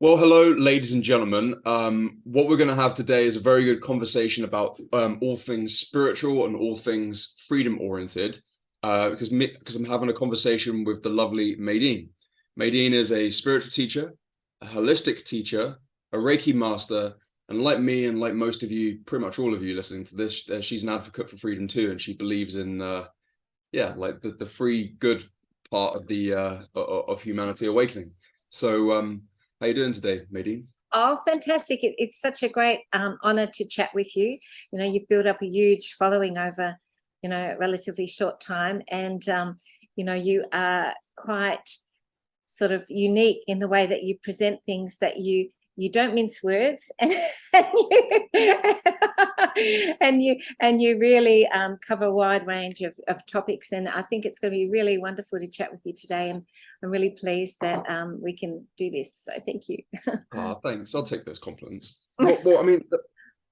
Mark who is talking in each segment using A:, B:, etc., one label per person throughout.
A: Well, hello, ladies and gentlemen. What we're going to have today is a very good conversation about all things spiritual and all things freedom oriented. Because I'm having a conversation with the lovely Medyhne. Medyhne is a spiritual teacher, a holistic teacher, a Reiki master, and like me and like most of you, pretty much all of you listening to this, she's an advocate for freedom too, and she believes in like the free good part of the of humanity awakening. So how you doing today, Medyhne?
B: Oh, fantastic. It's such a great honor to chat with you. You've built up a huge following over, a relatively short time. And, you are quite sort of unique in the way that you present things, that you don't mince words, and you really cover a wide range of topics. And I think it's going to be really wonderful to chat with you today. And I'm really pleased that we can do this. So thank you.
A: Ah, thanks. I'll take those compliments. Well, I mean,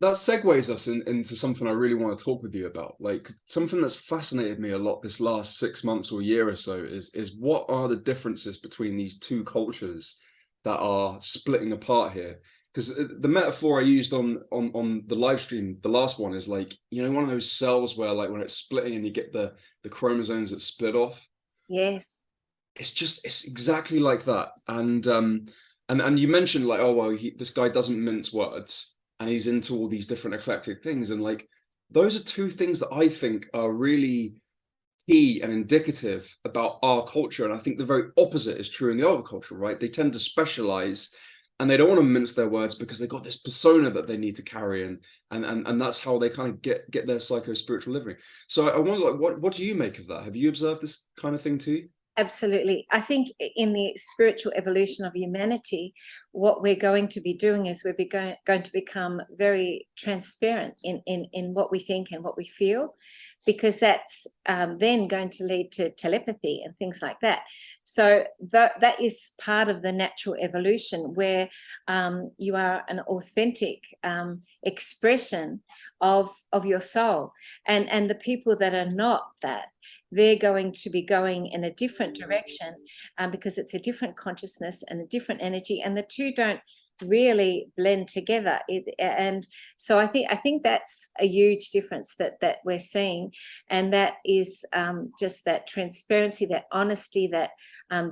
A: that segues us into something I really want to talk with you about. Like something that's fascinated me a lot this last 6 months or year or so is what are the differences between these two cultures that are splitting apart here? Because the metaphor I used on the live stream, the last one, is like, one of those cells where like when it's splitting and you get the chromosomes that split off.
B: Yes.
A: It's exactly like that. And you mentioned like, oh well, this guy doesn't mince words and he's into all these different eclectic things, and like those are two things that I think are really key and indicative about our culture. And I think the very opposite is true in the other culture, right? They tend to specialize and they don't want to mince their words because they've got this persona that they need to carry, and that's how they kind of get their psycho spiritual living. So I wonder, like, what do you make of that? Have you observed this kind of thing too?
B: Absolutely. I think in the spiritual evolution of humanity, what we're going to be doing is going to become very transparent in what we think and what we feel, because that's then going to lead to telepathy and things like that. So that is part of the natural evolution, where you are an authentic expression of your soul. And the people that are not that, they're going to be going in a different direction, because it's a different consciousness and a different energy, and the two don't really blend together. And so I think that's a huge difference that we're seeing, and that is just that transparency, that honesty, that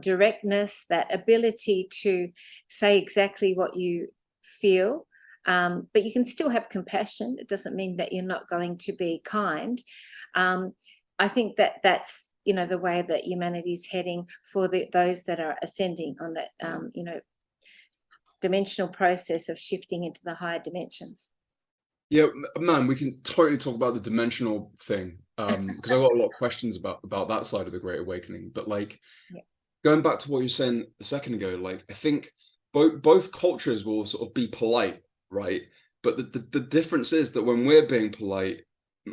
B: directness, that ability to say exactly what you feel. But you can still have compassion. It doesn't mean that you're not going to be kind. I think that's the way that humanity is heading for those that are ascending on that dimensional process of shifting into the higher dimensions.
A: Yeah, man, we can totally talk about the dimensional thing, because I got a lot of questions about that side of the Great Awakening. But like
B: Yeah.
A: going back to what you were saying a second ago, like I think both cultures will sort of be polite, right? But the difference is that when we're being polite,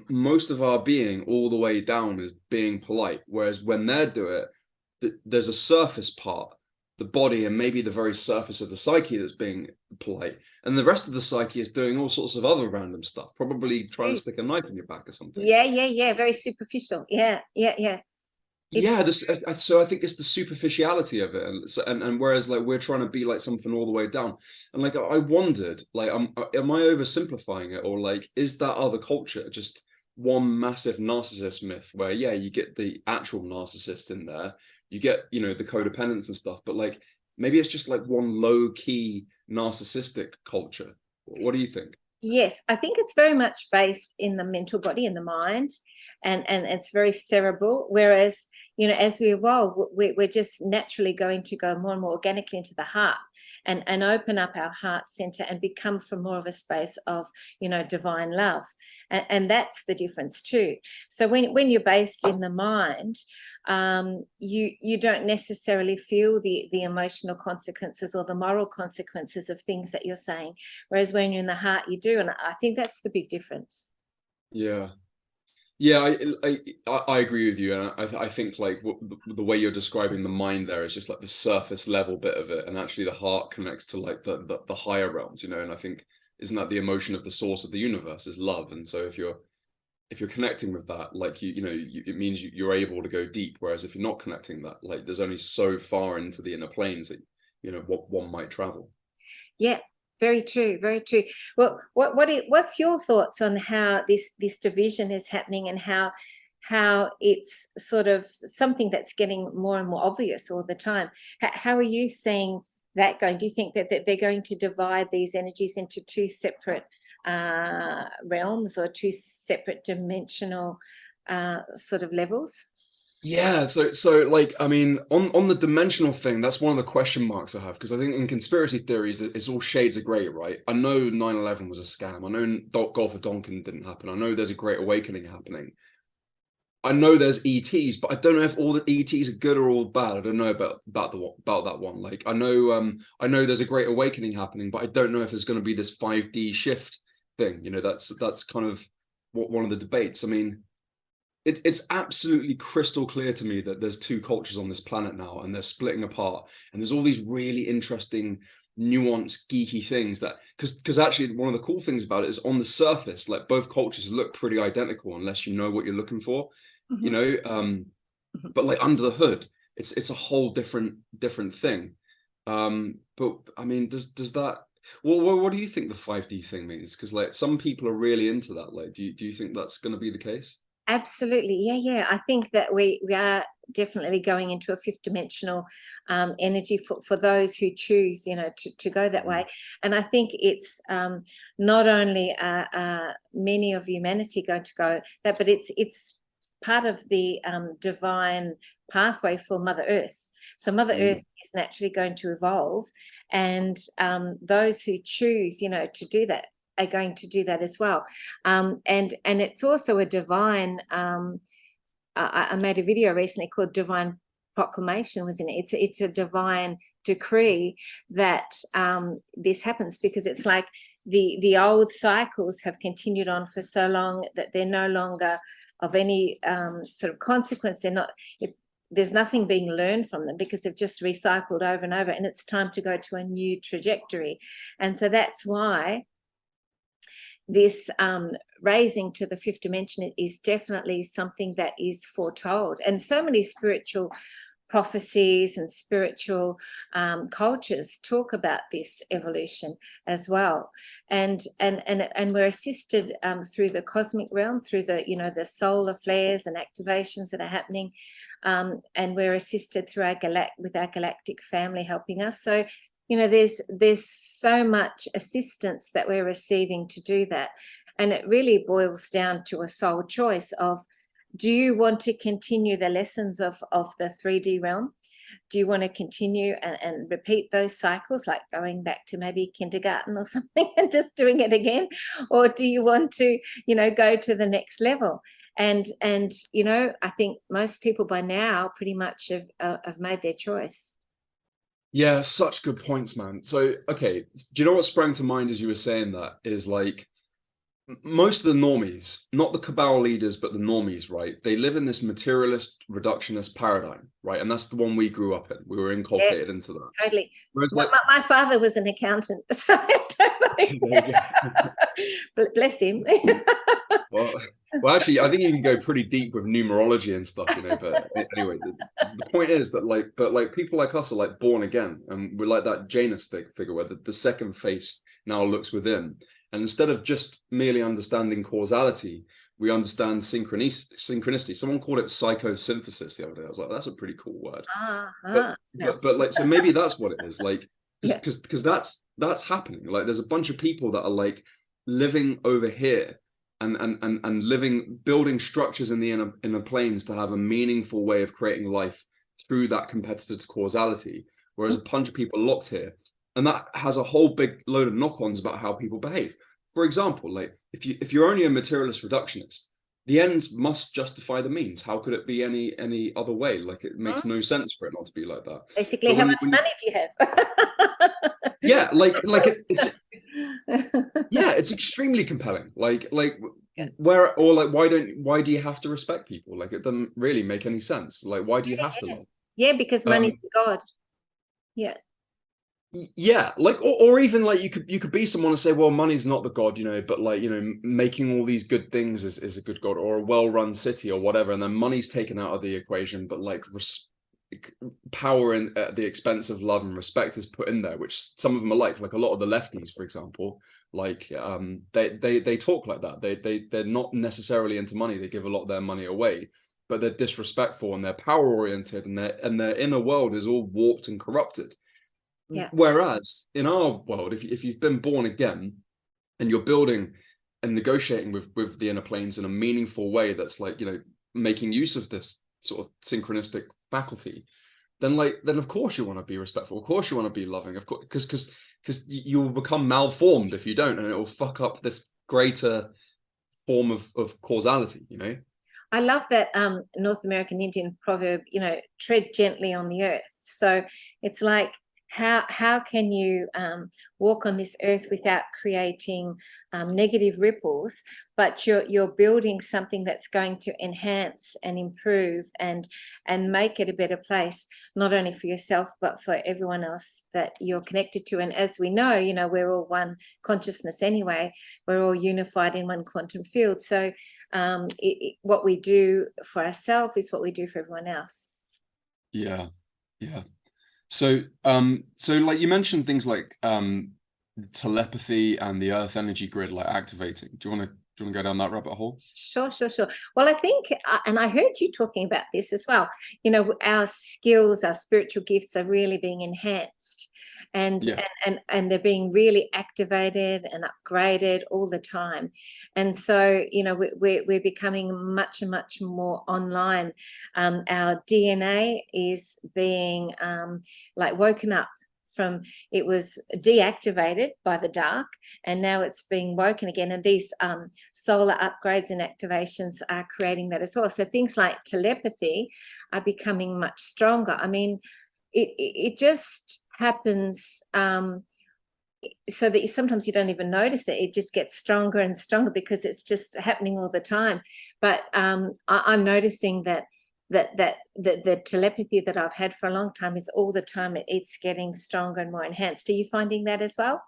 A: most of our being all the way down is being polite, whereas when they do it, there's a surface part, the body and maybe the very surface of the psyche that's being polite, and the rest of the psyche is doing all sorts of other random stuff, probably trying to stick a knife in your back or something.
B: Yeah, very superficial. Yeah. It's
A: Yeah, so I think it's the superficiality of it, and whereas like we're trying to be like something all the way down, and like I wondered, like, am I oversimplifying it, or like is that other culture just one massive narcissist myth where yeah, you get the actual narcissist in there, you get the codependence and stuff, but like maybe it's just like one low key narcissistic culture. What do you think?
B: Yes, I think it's very much based in the mental body and the mind, and it's very cerebral. Whereas, as we evolve, we're just naturally going to go more and more organically into the heart, and open up our heart center and become from more of a space of, divine love. And that's the difference too. So when you're based in the mind, you don't necessarily feel the emotional consequences or the moral consequences of things that you're saying. Whereas when you're in the heart, you do. And I think that's the big difference.
A: Yeah. Yeah, I agree with you, and I think like the way you're describing the mind there is just like the surface level bit of it, and actually the heart connects to like the higher realms, and I think isn't that the emotion of the source of the universe is love, and so if you're connecting with that, like it means you're able to go deep, whereas if you're not connecting that, like there's only so far into the inner planes that what one might travel.
B: Yeah, very true, very true. Well, what's your thoughts on how this division is happening, and how it's sort of something that's getting more and more obvious all the time? How are you seeing that going? Do you think that they're going to divide these energies into two separate realms, or two separate dimensional sort of levels?
A: Yeah, so like I mean, on the dimensional thing, that's one of the question marks I have, because I think in conspiracy theories it's all shades of grey, right? I know 9/11 was a scam. I know Gulf of Tonkin didn't happen. I know there's a Great Awakening happening. I know there's ETs, but I don't know if all the ETs are good or all bad. I don't know about that one. Like I know there's a Great Awakening happening, but I don't know if there's going to be this 5D shift thing. You know, that's kind of one of the debates. I mean, it's absolutely crystal clear to me that there's two cultures on this planet now, and they're splitting apart. And there's all these really interesting, nuanced, geeky things that, because actually one of the cool things about it is on the surface, like both cultures look pretty identical unless you know what you're looking for, you
B: Mhm.
A: know.
B: Mhm.
A: But like under the hood, it's a whole different thing. But I mean, does that? Well, what do you think the 5D thing means? Because like some people are really into that. Like, do you think that's going to be the case?
B: Absolutely. Yeah, yeah. I think that we are definitely going into a fifth dimensional energy for those who choose, to go that way. And I think it's not only many of humanity going to go that, but it's part of the divine pathway for Mother Earth. So Mother Earth
A: Mm.
B: is naturally going to evolve, and those who choose, to do that are going to do that as well. And it's also a divine. I made a video recently called "Divine Proclamation." Was in it. It's a divine decree that this happens, because it's like the old cycles have continued on for so long that they're no longer of any sort of consequence. They're not. There's nothing being learned from them, because they've just recycled over and over, and it's time to go to a new trajectory. And so that's why this raising to the fifth dimension is definitely something that is foretold. And so many spiritual prophecies and spiritual cultures talk about this evolution as well. And we're assisted through the cosmic realm, through the solar flares and activations that are happening. And we're assisted through with our galactic family helping us. So there's so much assistance that we're receiving to do that. And it really boils down to a soul choice of, do you want to continue the lessons of the 3D realm? Do you want to continue and repeat those cycles, like going back to maybe kindergarten or something and just doing it again? Or do you want to, go to the next level? And I think most people by now pretty much have made their choice.
A: Yeah, such good points, man. So, okay, do you know what sprang to mind as you were saying that is like most of the normies, not the cabal leaders, but the normies, right? They live in this materialist, reductionist paradigm, right? And that's the one we grew up in. We were
B: Yeah,
A: inculcated into that.
B: totally.
A: Whereas,
B: My,
A: like,
B: my father was an accountant, so totally.
A: there you go.
B: Bless him.
A: Well, well, actually, I think you can go pretty deep with numerology and stuff, you know. But anyway, the point is that, like people like us are like born again, and we're like that Janus figure where the second face now looks within, and instead of just merely understanding causality, we understand synchronicity. Someone called it psychosynthesis the other day. I was like, that's a pretty cool word. But
B: Mouth.
A: like, so maybe that's what it is. Like,
B: Yeah.
A: because that's happening. Like, there's a bunch of people that are like living over here and living, building structures in the planes to have a meaningful way of creating life through that competitive causality, whereas a bunch of people are locked here, and that has a whole big load of knock-ons about how people behave. For example, like if you're only a materialist reductionist, the ends must justify the means. How could it be any other way? Like, it makes no sense for it not to be like that.
B: Basically,
A: But
B: how
A: when
B: much
A: you
B: money do you
A: yeah, it's
B: have?
A: yeah, it's extremely compelling. Like
B: Yeah.
A: where, or like why do you have to respect people? Like, it doesn't really make any sense. Like, why do you have to
B: Yeah.
A: love?
B: Yeah, because money's
A: Um,
B: God. Yeah.
A: yeah, like, or even like you could be someone and say, well, money's not the god, you know, but like, you know, making all these good things is a good god, or a well-run city or whatever, and then money's taken out of the equation, but like power in at the expense of love and respect is put in there, which some of them are like a lot of the lefties, for example, like they talk like that. They're not necessarily into money. They give a lot of their money away, but they're disrespectful and they're power oriented, and their inner world is all warped and corrupted.
B: Yeah.
A: Whereas in our world, if you've been born again and you're building and negotiating with the inner planes in a meaningful way, that's like, making use of this sort of synchronistic faculty, then of course you want to be respectful, of course you want to be loving, of course, because you will become malformed if you don't, and it will fuck up this greater form of causality.
B: I love that North American Indian proverb, tread gently on the earth. So it's like, how can you walk on this earth without creating negative ripples, but you're building something that's going to enhance and improve and make it a better place, not only for yourself but for everyone else that you're connected to. And as we know, we're all one consciousness anyway. We're all unified in one quantum field. So what we do for ourselves is what we do for everyone else.
A: Yeah. So like you mentioned things like telepathy and the Earth energy grid, like activating. Do you want to go down that rabbit hole?
B: Sure. Well, I think, and I heard you talking about this as well, our skills, our spiritual gifts are really being enhanced, and they're being really activated and upgraded all the time. And so, we're becoming much more online. Our DNA is being woken up from, it was deactivated by the dark, and now it's being woken again, and these solar upgrades and activations are creating that as well. So things like telepathy are becoming much stronger. I mean, it just happens so that sometimes you don't even notice it. It just gets stronger and stronger because it's just happening all the time. But I'm noticing that the telepathy that I've had for a long time is all the time it's getting stronger and more enhanced. Are you finding that as well?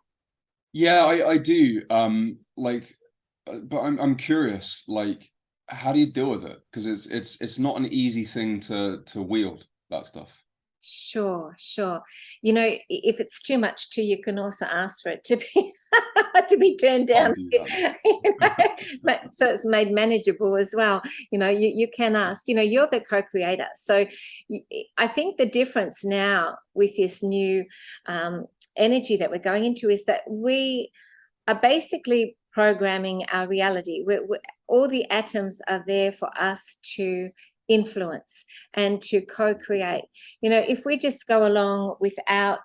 A: Yeah, I do. But I'm curious, like, how do you deal with it? Because it's not an easy thing to wield, that stuff.
B: Sure. If it's too much too, you can also ask for it to be to be turned down. So it's made manageable as well. You can ask. You're the co-creator. So I think the difference now with this new energy that we're going into is that we are basically programming our reality. All the atoms are there for us to influence and to co-create. If we just go along without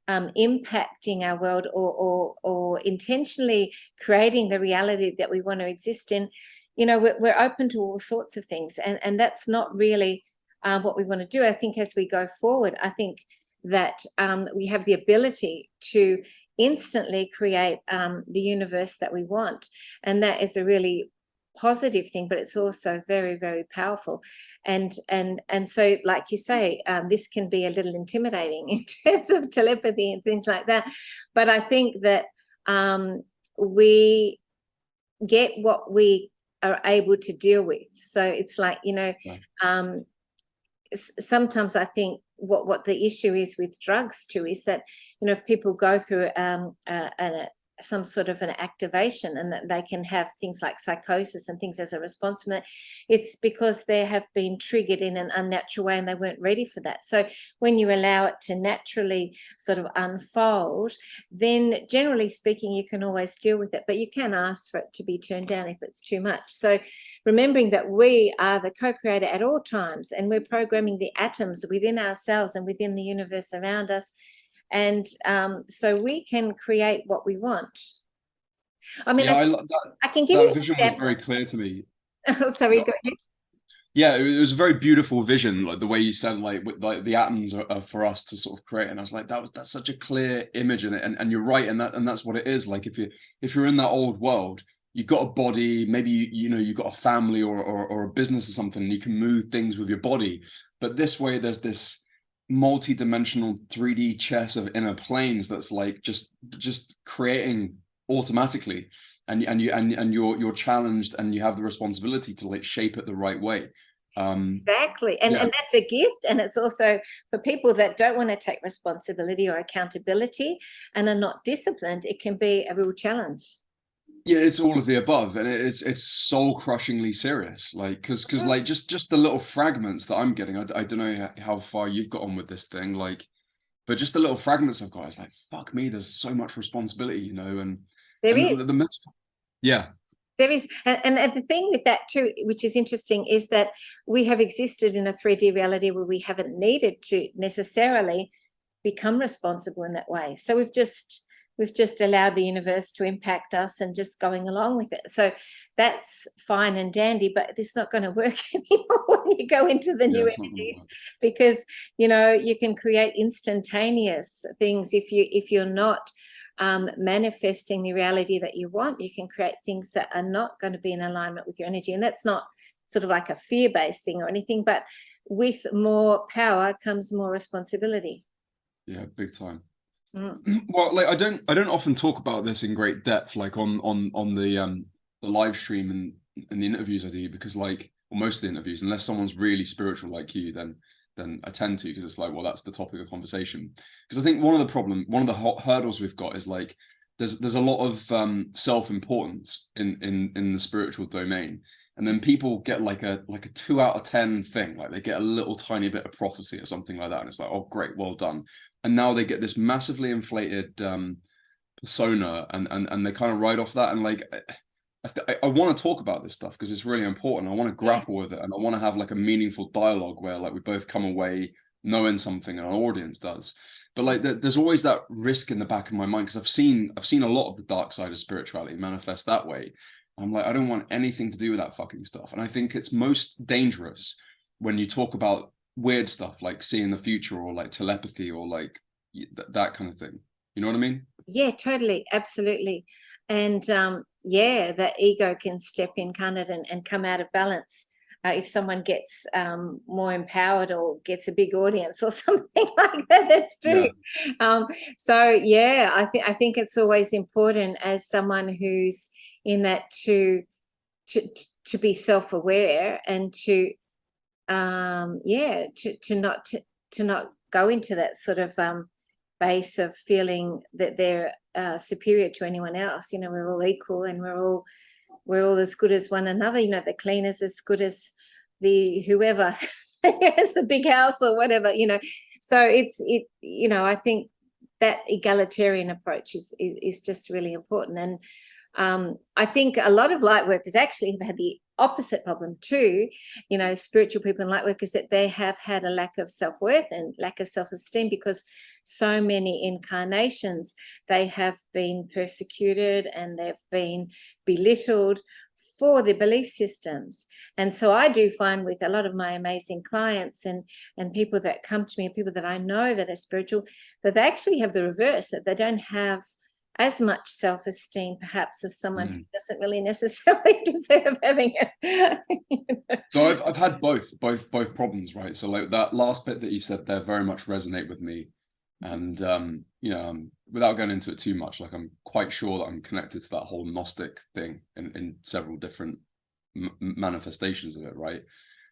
B: impacting our world or intentionally creating the reality that we want to exist in, we're open to all sorts of things, and that's not really what we want to do. I think as we go forward, I think that we have the ability to instantly create the universe that we want, and that is a really positive thing, but it's also very, very powerful. And so, like you say, this can be a little intimidating in terms of telepathy and things like that. But I think that we get what we are able to deal with. So it's like, sometimes I think what the issue is with drugs too is that, if people go through some sort of an activation and that they can have things like psychosis and things as a response from that, it's because they have been triggered in an unnatural way and they weren't ready for that. So when you allow it to naturally sort of unfold, then generally speaking, you can always deal with it, but you can ask for it to be turned down if it's too much. So remembering that we are the co-creator at all times, and we're programming the atoms within ourselves and within the universe around us. And so we can create what we want. I mean, I can give you
A: that vision was very clear to me.
B: Sorry, go ahead.
A: Yeah, it was a very beautiful vision, like the way you said, like the atoms are for us to sort of create. And I was like, that's such a clear image in it, and you're right, and that's what it is. Like if you're in that old world, you've got a body, maybe you've got a family or a business or something, and you can move things with your body. But this way, there's this multi-dimensional 3D chess of inner planes that's like just creating automatically, and you're challenged, and you have the responsibility to like shape it the right way.
B: Exactly. And
A: Yeah,
B: that's a gift. And it's also for people that don't want to take responsibility or accountability and are not disciplined, it can be a real challenge.
A: yeah, it's all of the above, and it's soul crushingly serious. Like, because like just the little fragments that I'm getting, I don't know how far you've got on with this thing, like, but just the little fragments I've got, it's like, fuck me, there's so much responsibility, you know,
B: There
A: and
B: is.
A: the mental, yeah,
B: There is, and the thing with that too, which is interesting, is that we have existed in a 3D reality where we haven't needed to necessarily become responsible in that way. So we've just allowed the universe to impact us and just going along with it. So that's fine and dandy, but it's not going to work anymore when you go into the
A: yeah,
B: new
A: it's not gonna
B: energies,
A: work.
B: because you can create instantaneous things if you're not manifesting the reality that you want. You can create things that are not going to be in alignment with your energy, and that's not sort of like a fear-based thing or anything, but with more power comes more responsibility.
A: Yeah, big time.
B: Mm.
A: Well, like I don't often talk about this in great depth, like on the live stream and the interviews I do, because like, well, most of the interviews, unless someone's really spiritual like you, then I tend to, because it's like, well, that's the topic of conversation. Because I think one of the hurdles we've got is like there's a lot of self-importance in the spiritual domain, and then people get like a 2 out of 10 thing, like they get a little tiny bit of prophecy or something like that, and it's like, oh great, well done. And now they get this massively inflated persona, and they kind of ride off that. And like I want to talk about this stuff because it's really important. I want to
B: Yeah.
A: grapple with it, and I want to have like a meaningful dialogue where like we both come away knowing something, and our audience does. But like there's always that risk in the back of my mind, because I've seen a lot of the dark side of spirituality manifest that way. I'm like, I don't want anything to do with that fucking stuff. And I think it's most dangerous when you talk about weird stuff like seeing the future, or like telepathy, or like that kind of thing. You know what I mean?
B: Yeah, totally, absolutely. And yeah, that ego can step in, can't it, and come out of balance if someone gets more empowered or gets a big audience or something like that. That's true.
A: Yeah.
B: Um, so yeah, I think it's always important as someone who's in that to to be self-aware and to yeah to not go into that sort of base of feeling that they're superior to anyone else. We're all equal, and we're all as good as one another. The cleaner's as good as the whoever has the big house or whatever. So I think that egalitarian approach is just really important. And I think a lot of light workers actually have had the opposite problem too. Spiritual people and light workers, that they have had a lack of self-worth and lack of self-esteem, because so many incarnations they have been persecuted and they've been belittled for their belief systems. And so I do find with a lot of my amazing clients and people that come to me, and people that I know that are spiritual, that they actually have the reverse, that they don't have as much self-esteem perhaps of someone who doesn't really necessarily deserve having it.
A: So I've had both problems, right? So like that last bit that you said there very much resonate with me, and without going into it too much, like I'm quite sure that I'm connected to that whole Gnostic thing in several different manifestations of it, right?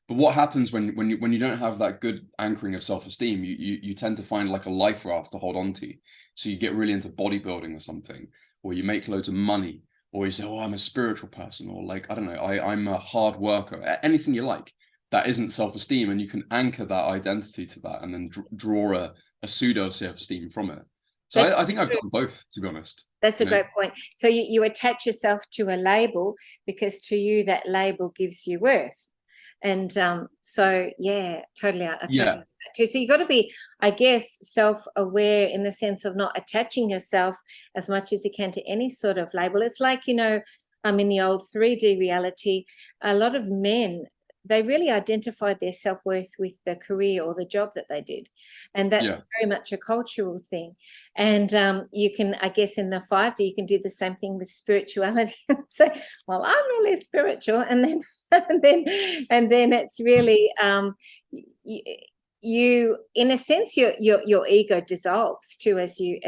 A: But what happens when you don't have that good anchoring of self-esteem, you tend to find like a life raft to hold on to. So you get really into bodybuilding or something, or you make loads of money, or you say, oh, I'm a spiritual person, or like, I don't know, I'm a hard worker, anything you like. That isn't self-esteem, and you can anchor that identity to that, and then draw a pseudo self-esteem from it. So
B: That's
A: I think I've
B: true.
A: done both, to be honest.
B: That's a
A: You know?
B: great point. So you attach yourself to a label because to you that label gives you worth. And so yeah, totally, I totally
A: Yeah,
B: get that too. So you got to be, I guess, self-aware in the sense of not attaching yourself as much as you can to any sort of label. It's like, in the old 3D reality, a lot of men, they really identified their self-worth with the career or the job that they did. And
A: yeah.
B: that's very much a cultural thing. And you can, I guess, in the 5D, you can do the same thing with spirituality. So, well, I'm really spiritual, and then and then it's really you in a sense your ego dissolves too as you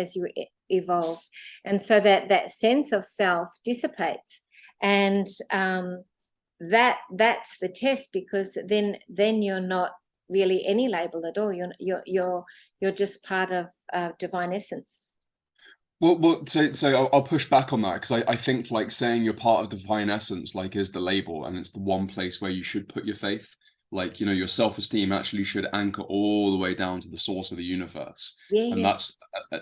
B: evolve, and so that sense of self dissipates, and that's the test, because then you're not really any label at all. You're just part of divine essence.
A: So I'll push back on that, because I think like saying you're part of divine essence like is the label, and it's the one place where you should put your faith. Like, you know, your self-esteem actually should anchor all the way down to the source of the universe,
B: Yeah,
A: and
B: yeah,
A: that's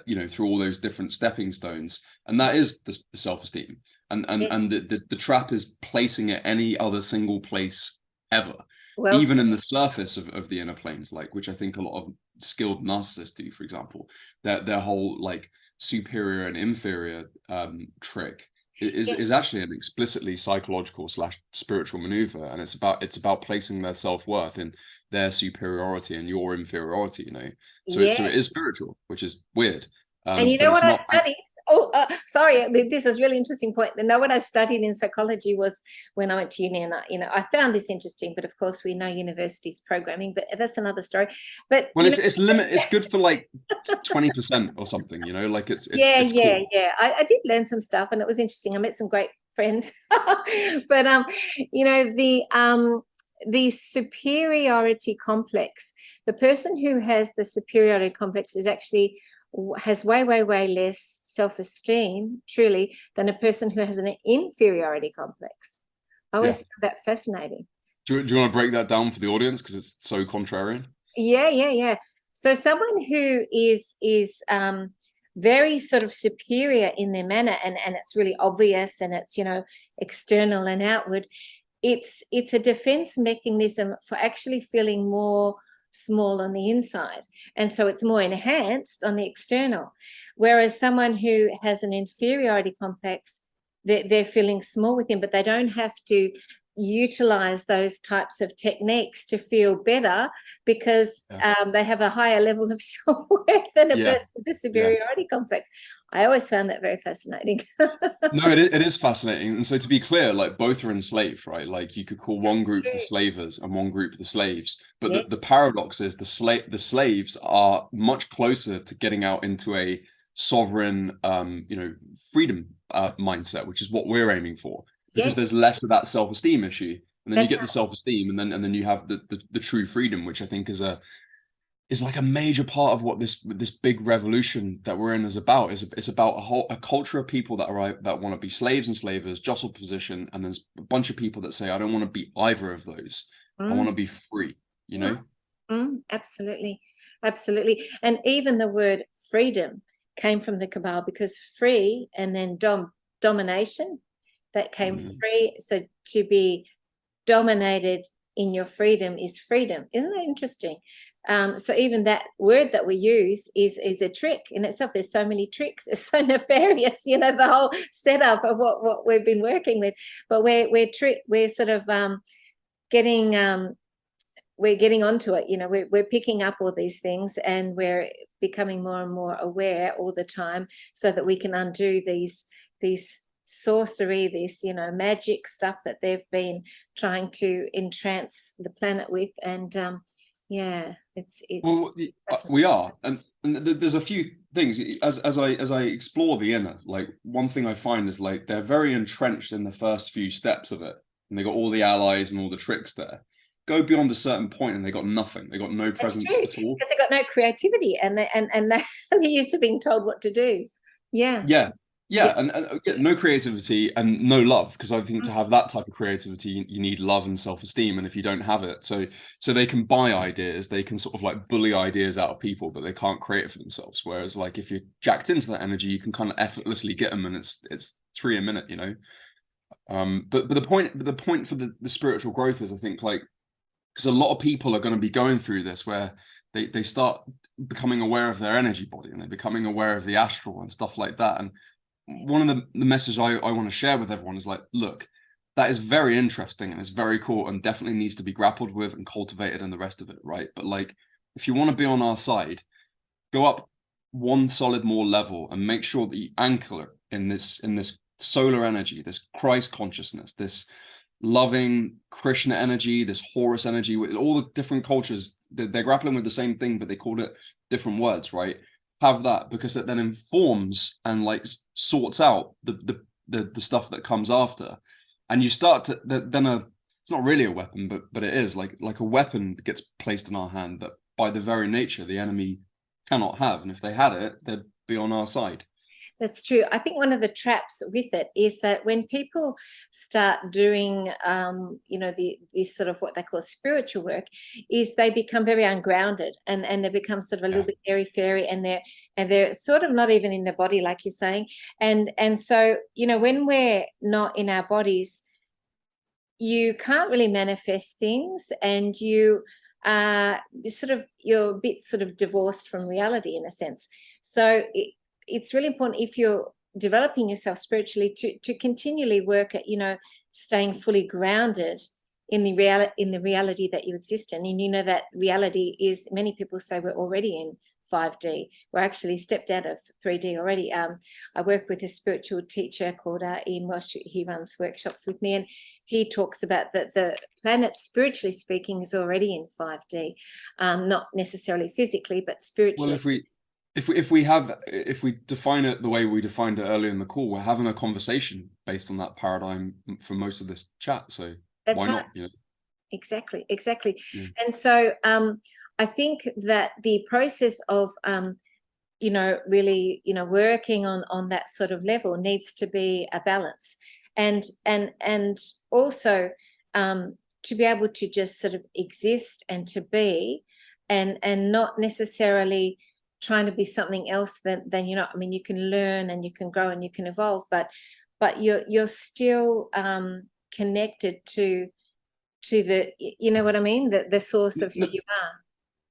A: you know, through all those different stepping stones, and that is the self-esteem.
B: yeah.
A: And the trap is placing it any other single place ever,
B: Well
A: even
B: said.
A: in the surface of the inner planes, like, which I think a lot of skilled narcissists do, for example. Their whole like superior and inferior trick
B: Yeah,
A: is actually an explicitly psychological slash spiritual maneuver, and it's about placing their self-worth in their superiority and your inferiority, you know. So
B: yeah.
A: it is spiritual, which is weird,
B: And you
A: but
B: know
A: it's
B: what I
A: not.
B: studied? Oh, sorry, this is really interesting point. You know what I studied in psychology was when I went to uni, and I found this interesting. But of course, we know universities programming, but that's another story. But
A: Well, it's good for like 20% or something, you know, like
B: yeah,
A: it's
B: yeah,
A: cool.
B: yeah. I did learn some stuff, and it was interesting. I met some great friends. But the superiority complex, the person who has the superiority complex is actually has way, way, way less self-esteem, truly, than a person who has an inferiority complex. I always
A: Yeah.
B: found that fascinating.
A: Do you want to break that down for the audience, because it's so contrarian?
B: Yeah, yeah, yeah. So someone who is very sort of superior in their manner, and it's really obvious, and it's, external and outward. It's a defense mechanism for actually feeling more small on the inside, and so it's more enhanced on the external. Whereas someone who has an inferiority complex, they're feeling small within, but they don't have to utilize those types of techniques to feel better, because
A: Yeah.
B: they have a higher level of self-worth than a
A: Yeah.
B: person with a
A: Yeah.
B: superiority complex. I always found that very fascinating.
A: No, it is fascinating. And so, to be clear, like, both are enslaved, right? Like, you could call one
B: That's
A: group the
B: true.
A: slavers and one group the slaves. But
B: Yeah,
A: the paradox is the slaves are much closer to getting out into a sovereign, you know, freedom mindset, which is what we're aiming for, because
B: yes,
A: there's less of that self-esteem issue. And then you
B: that's
A: get the self-esteem, and then you have the true freedom, which I think is like a major part of what this big revolution that we're in is about. It's about a culture of people that want to be slaves and slavers, jostle position, and there's a bunch of people that say, I don't want to be either of those. I want
B: mm,
A: to be free, you know?
B: absolutely, absolutely. And even the word freedom came from the Kabbalah, because free and then domination, that came
A: Mm.
B: free. So to be dominated in your freedom is freedom. Isn't that interesting? So even that word that we use is a trick in itself. There's so many tricks. It's so nefarious, the whole setup of what we've been working with. But we're sort of getting we're getting onto it. We're picking up all these things, and we're becoming more and more aware all the time, so that we can undo these sorcery, this magic stuff that they've been trying to entrance the planet with. And yeah, it's
A: Well,
B: fascinating.
A: we are, and there's a few things as I explore the inner. Like, one thing I find is like they're very entrenched in the first few steps of it, and they got all the allies and all the tricks there. Go beyond a certain point, and they got nothing. They got no
B: That's
A: presence
B: true,
A: at all.
B: because they've got no creativity, and they're used to being told what to do. Yeah,
A: Yeah,
B: yeah.
A: yeah, and yeah, no creativity and no love, because I think to have that type of creativity, you need love and self-esteem, and if you don't have it, so they can buy ideas, they can sort of like bully ideas out of people, but they can't create it for themselves. Whereas, like, if you're jacked into that energy, you can kind of effortlessly get them, and it's three a minute, you know. But the point for the spiritual growth is, I think, like, because a lot of people are going to be going through this, where they start becoming aware of their energy body, and they're becoming aware of the astral and stuff like that. And one of the messages I want to share with everyone is like, look, that is very interesting and it's very cool and definitely needs to be grappled with and cultivated and the rest of it, right? But like, if you want to be on our side, go up one solid more level and make sure that you anchor in this solar energy, this Christ consciousness, this loving Krishna energy, this Horus energy. With all the different cultures, they're grappling with the same thing, but they call it different words, right? Have that, because it then informs and like sorts out the stuff that comes after, and you start to then it's not really a weapon, but it is like a weapon gets placed in our hand that by the very nature the enemy cannot have, and if they had it, they'd be on our side.
B: That's true. I think one of the traps with it is that when people start doing, this sort of what they call spiritual work, is they become very ungrounded, and they become sort of a little bit airy fairy, and they're sort of not even in their body, like you're saying, and so when we're not in our bodies, you can't really manifest things, and you're a bit sort of divorced from reality in a sense. So it's really important, if you're developing yourself spiritually, to continually work at staying fully grounded in the reality that you exist in. And that reality is, many people say we're already in 5D. We're actually stepped out of 3D already. I work with a spiritual teacher called Ian Welsh. He runs workshops with me, and he talks about that the planet, spiritually speaking, is already in 5D, not necessarily physically, but spiritually.
A: Well, if we define it the way we defined it earlier in the call, we're having a conversation based on that paradigm for most of this chat. So
B: That's
A: why
B: right.
A: not?
B: Exactly.
A: Yeah.
B: And so I think that the process of really working on that sort of level needs to be a balance, and also to be able to just sort of exist and to be, and not necessarily trying to be something else than you're not. I mean, you can learn and you can grow and you can evolve, but you're still connected to the, what I mean, the source of who you are.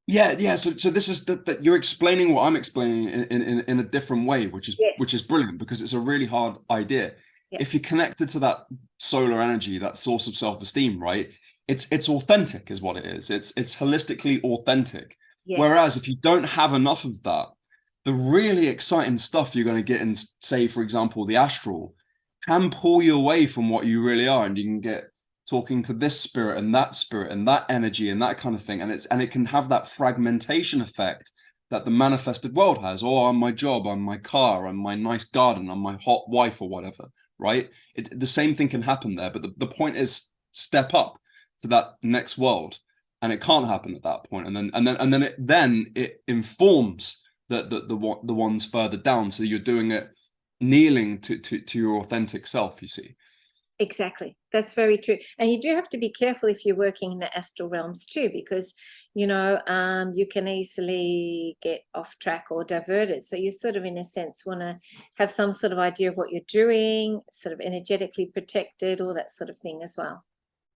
A: Yeah. So this is that you're explaining what I'm explaining in a different way,
B: Yes.
A: which is brilliant, because it's a really hard idea.
B: Yeah.
A: If you're connected to that solar energy, that source of self-esteem, right? It's authentic, is what it is. It's holistically authentic.
B: Yes.
A: Whereas if you don't have enough of that, the really exciting stuff you're going to get in, say, for example, the astral, can pull you away from what you really are, and you can get talking to this spirit and that energy and that kind of thing, and it can have that fragmentation effect that the manifested world has. Oh, I'm my job, I'm my car, I'm my nice garden, I'm my hot wife, or whatever, right? The same thing can happen there, but the point is, step up to that next world, and it can't happen at that point, and then it informs the ones further down, so you're doing it kneeling to your authentic self, you see.
B: Exactly. That's very true. And you do have to be careful if you're working in the astral realms too, because, you can easily get off track or diverted. So you sort of, in a sense, want to have some sort of idea of what you're doing, sort of energetically protected, all that sort of thing as well.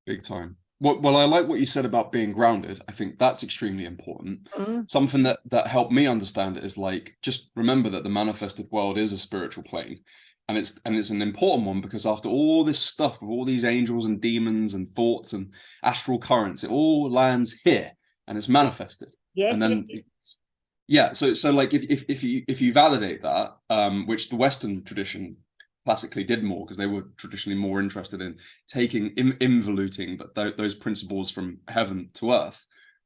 A: Big time. Well, I like what you said about being grounded. I think that's extremely important.
B: Mm.
A: Something that helped me understand it is, like, just remember that the manifested world is a spiritual plane, and it's an important one, because after all this stuff with all these angels and demons and thoughts and astral currents, it all lands here and it's manifested.
B: Yes,
A: And
B: yes,
A: then
B: yes.
A: yeah, so like if you validate that, which the Western tradition classically did more, because they were traditionally more interested in taking involuting those principles from heaven to earth,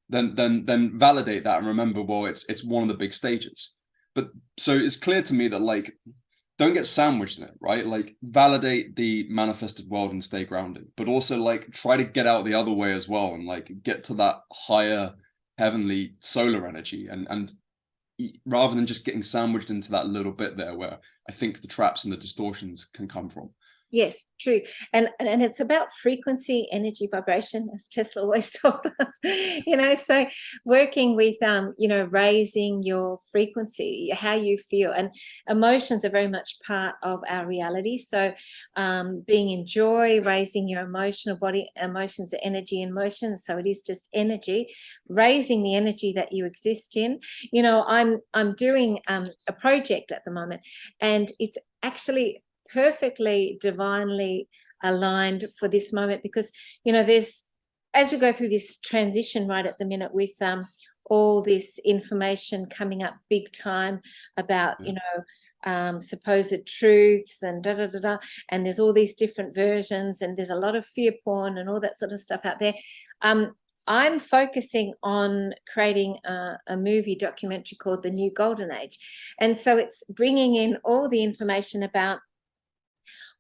A: then validate that and remember, well, it's one of the big stages. But so it's clear to me that, like, don't get sandwiched in it, right? Like, validate the manifested world and stay grounded, but also, like, try to get out the other way as well, and, like, get to that higher heavenly solar energy, and rather than just getting sandwiched into that little bit there where I think the traps and the distortions can come from.
B: Yes, true. And it's about frequency, energy, vibration, as Tesla always told us. So working with raising your frequency, how you feel, and emotions are very much part of our reality. So being in joy, raising your emotional body, emotions are energy in motion. So it is just energy, raising the energy that you exist in. I'm doing a project at the moment, and it's actually perfectly divinely aligned for this moment, because there's, as we go through this transition right at the minute, with all this information coming up big time about supposed truths and and there's all these different versions, and there's a lot of fear porn and all that sort of stuff out there. I'm focusing on creating a movie documentary called The New Golden Age, and so it's bringing in all the information about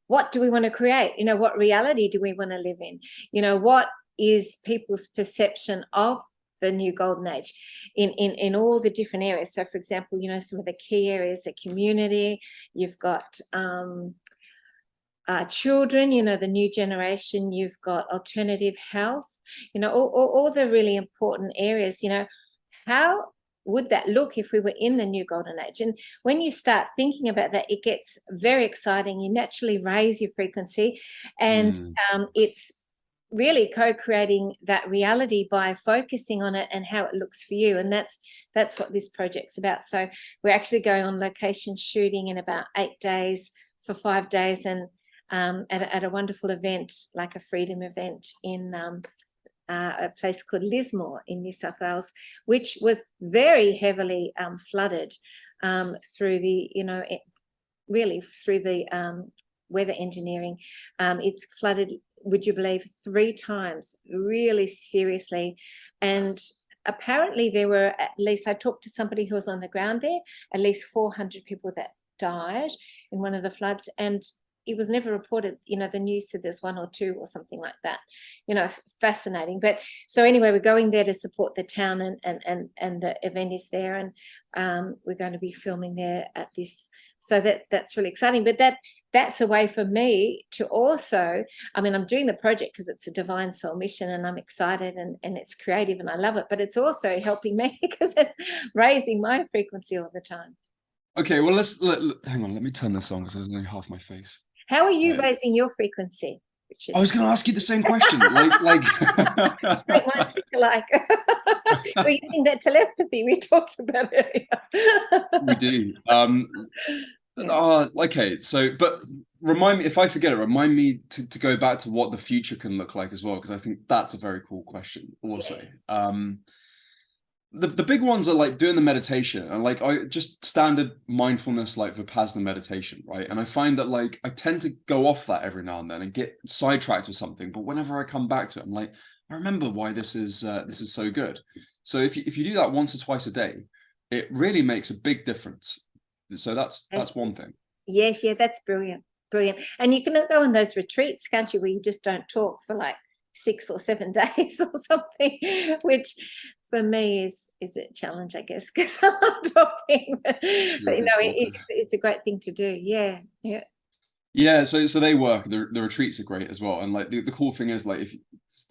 B: what do we want to create? You know, what reality do we want to live in? You know, what is people's perception of the new golden age in all the different areas? So, for example, you know, some of the key areas are community. You've got children, you know, the new generation. You've got alternative health. You know, all the really important areas. You know, how would that look if we were in the new golden age? And when you start thinking about that, it gets very exciting. You naturally raise your frequency, and it's really co-creating that reality by focusing on it and how it looks for you. And that's what this project's about. So we're actually going on location shooting in about 8 days for 5 days, and at a wonderful event, like a freedom event in a place called Lismore in New South Wales, which was very heavily flooded through the, you know, really through the weather engineering. It's flooded, would you believe, 3 times, really seriously. And apparently there were, at least, I talked to somebody who was on the ground there, at least 400 people that died in one of the floods. And it was never reported, you know, the news said there's 1 or 2 or something like that. You know, fascinating. But so anyway, we're going there to support the town, and the event is there, and we're going to be filming there at this. So that's really exciting. But that's a way for me to also, I mean, I'm doing the project because it's a divine soul mission, and I'm excited, and it's creative, and I love it, but it's also helping me because it's raising my frequency all the time.
A: Okay, well, hang on. Let me turn this on because there's only half my face.
B: How are you raising your frequency, Richard?
A: I was going to ask you the same question. Like
B: Great minds think alike. We're using that telepathy we talked about earlier.
A: we do.
B: Yeah.
A: Okay, so but remind me, if I forget it, remind me to go back to what the future can look like as well, because I think that's a very cool question also.
B: Yeah.
A: The big ones are like doing the meditation, and like I just standard mindfulness, like Vipassana meditation, right? And I find that like I tend to go off that every now and then and get sidetracked with something, but whenever I come back to it, I'm like, I remember why this is so good. So if you do that once or twice a day, it really makes a big difference. So that's one thing.
B: Yes, yeah, that's brilliant. Brilliant. And you can go on those retreats, can't you, where you just don't talk for like 6 or 7 days or something, which for me is a challenge, I guess, because I'm talking. But you know, it's a great thing to do. Yeah, yeah.
A: Yeah, so they work. The retreats are great as well. And like the cool thing is like if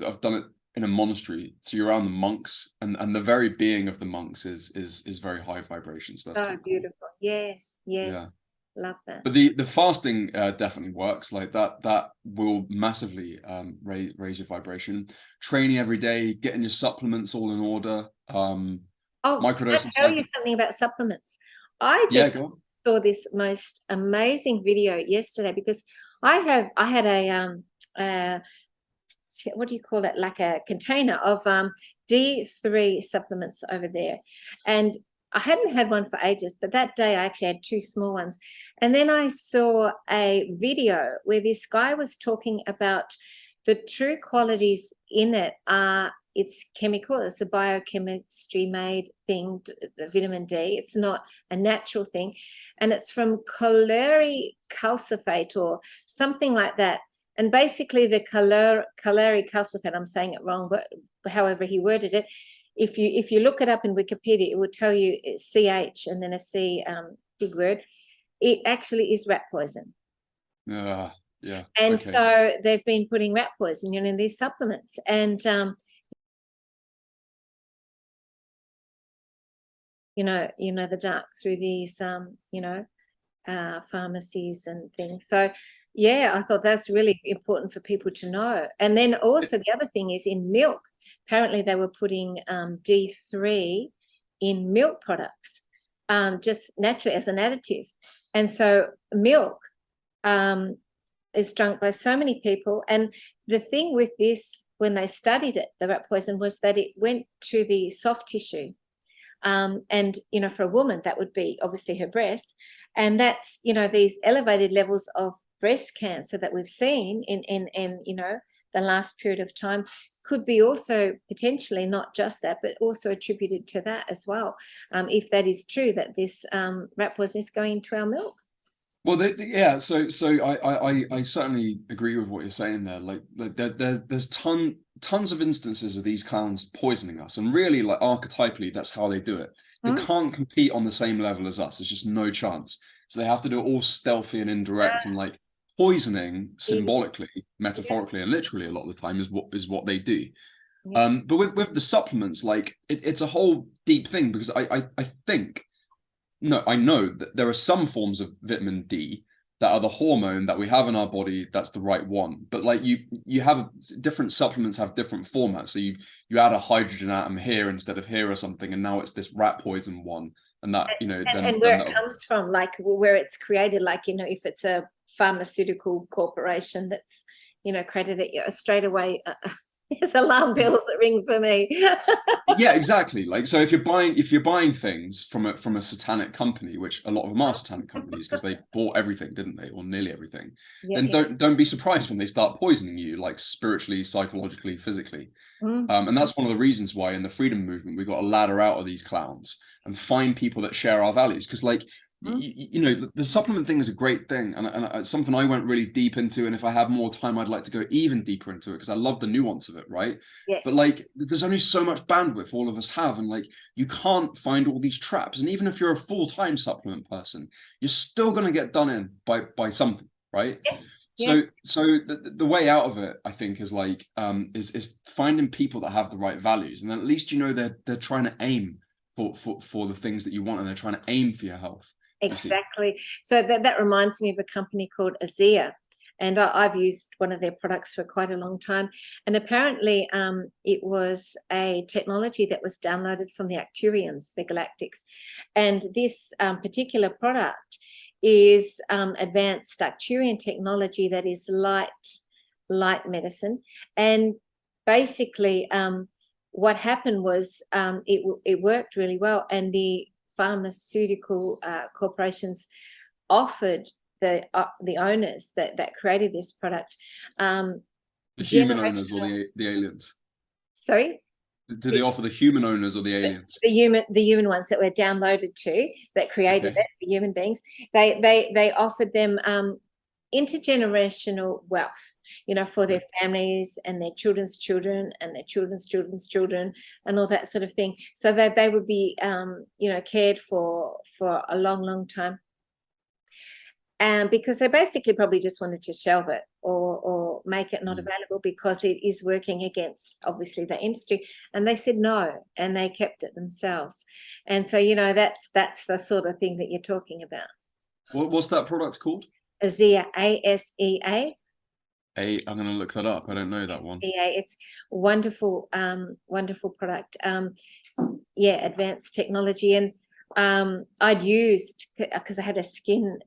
A: I've done it in a monastery, so you're around the monks, and the very being of the monks is very high vibration. So that's
B: Oh,
A: kind of cool.
B: beautiful. Yes, yes.
A: Yeah.
B: Love that.
A: But the fasting definitely works. Like that will massively raise your vibration. Training every day, getting your supplements all in order.
B: Oh, can I
A: Microdosing
B: tell you
A: cycle.
B: something about supplements? I
A: Yeah,
B: just
A: go on.
B: saw this most amazing video yesterday because I had a what do you call it, like a container of D3 supplements over there, and I hadn't had one for ages, but that day I actually had 2 small ones. And then I saw a video where this guy was talking about the true qualities in it are it's chemical, it's a biochemistry made thing, the vitamin D. It's not a natural thing. And it's from caloric calcifate or something like that. And basically the caloric calcifate, I'm saying it wrong, but however he worded it, if you look it up in Wikipedia, it will tell you CH and then a C, big word. It actually is rat poison.
A: Yeah.
B: And
A: Okay.
B: so they've been putting rat poison in these supplements. And you know the dark through these pharmacies and things. So yeah, I thought that's really important for people to know. And then also the other thing is in milk, apparently they were putting D3 in milk products, just naturally as an additive. And so milk is drunk by so many people. And the thing with this, when they studied it, the rat poison, was that it went to the soft tissue. And for a woman that would be obviously her breast, and that's these elevated levels of breast cancer that we've seen in the last period of time could be also potentially not just that, but also attributed to that as well, if that is true, that this rat poison is going into our milk.
A: Well, yeah. So I certainly agree with what you're saying there. There's tons of instances of these clowns poisoning us, and really, like archetypally, that's how they do it. They
B: Hmm?
A: can't compete on the same level as us. There's just no chance. So they have to do it all stealthy and indirect, and like poisoning
B: Yeah,
A: symbolically,
B: yeah,
A: metaphorically, and literally a lot of the time is what they do.
B: yeah.
A: But with the supplements, like it's a whole deep thing because I think no, I know that there are some forms of vitamin D that are the hormone that we have in our body that's the right one. But like you have different supplements have different formats. So you add a hydrogen atom here instead of here or something, and now it's this rat poison one. And that,
B: And
A: then
B: where it comes from, like where it's created, like, if it's a pharmaceutical corporation that's, created it, straight away, there's alarm bells that ring for me.
A: yeah, exactly. Like, so if you're buying things from a satanic company, which a lot of them are satanic companies because they bought everything, didn't they, or nearly everything,
B: Yeah,
A: then
B: yeah.
A: don't be surprised when they start poisoning you, like spiritually, psychologically, physically.
B: Mm.
A: And that's one of the reasons why in the freedom movement we got to ladder out of these clowns and find people that share our values. Because like
B: Mm.
A: the supplement thing is a great thing, and it's something I went really deep into. And if I had more time, I'd like to go even deeper into it because I love the nuance of it, right? But
B: Yes.
A: like, there's only so much bandwidth all of us have, and like, you can't find all these traps. And even if you're a full-time supplement person, you're still going to get done in by something, right?
B: Yeah. Yeah.
A: So the way out of it, I think, is like is finding people that have the right values, and then at least they're trying to aim for the things that you want, and they're trying to aim for your health. You see.
B: Exactly. So that reminds me of a company called Azea, and I've used one of their products for quite a long time. And apparently, it was a technology that was downloaded from the Acturians, the Galactics, and this particular product is advanced Acturian technology that is light medicine, and basically, what happened was it worked really well, and the pharmaceutical corporations offered the owners that created this product
A: The human owners or
B: generational.
A: the aliens?
B: Sorry.
A: Do they offer the human owners or the aliens?
B: The human ones that were downloaded to, that created
A: Okay.
B: it, the human beings, they offered them intergenerational wealth, for their
A: Right.
B: families and their children's children and their children's children's children and all that sort of thing, so that they would be cared for a long, long time. And because they basically probably just wanted to shelve it, or make it not
A: Mm.
B: available because it is working against, obviously, the industry. And they said no, and they kept it themselves. And so, that's the sort of thing that you're talking about.
A: What's that product called?
B: Azea, ASEA.
A: I'm going to look that up. I don't know that one.
B: ASEA. It's wonderful, wonderful product. Yeah, advanced technology. And I'd used, because I had a skin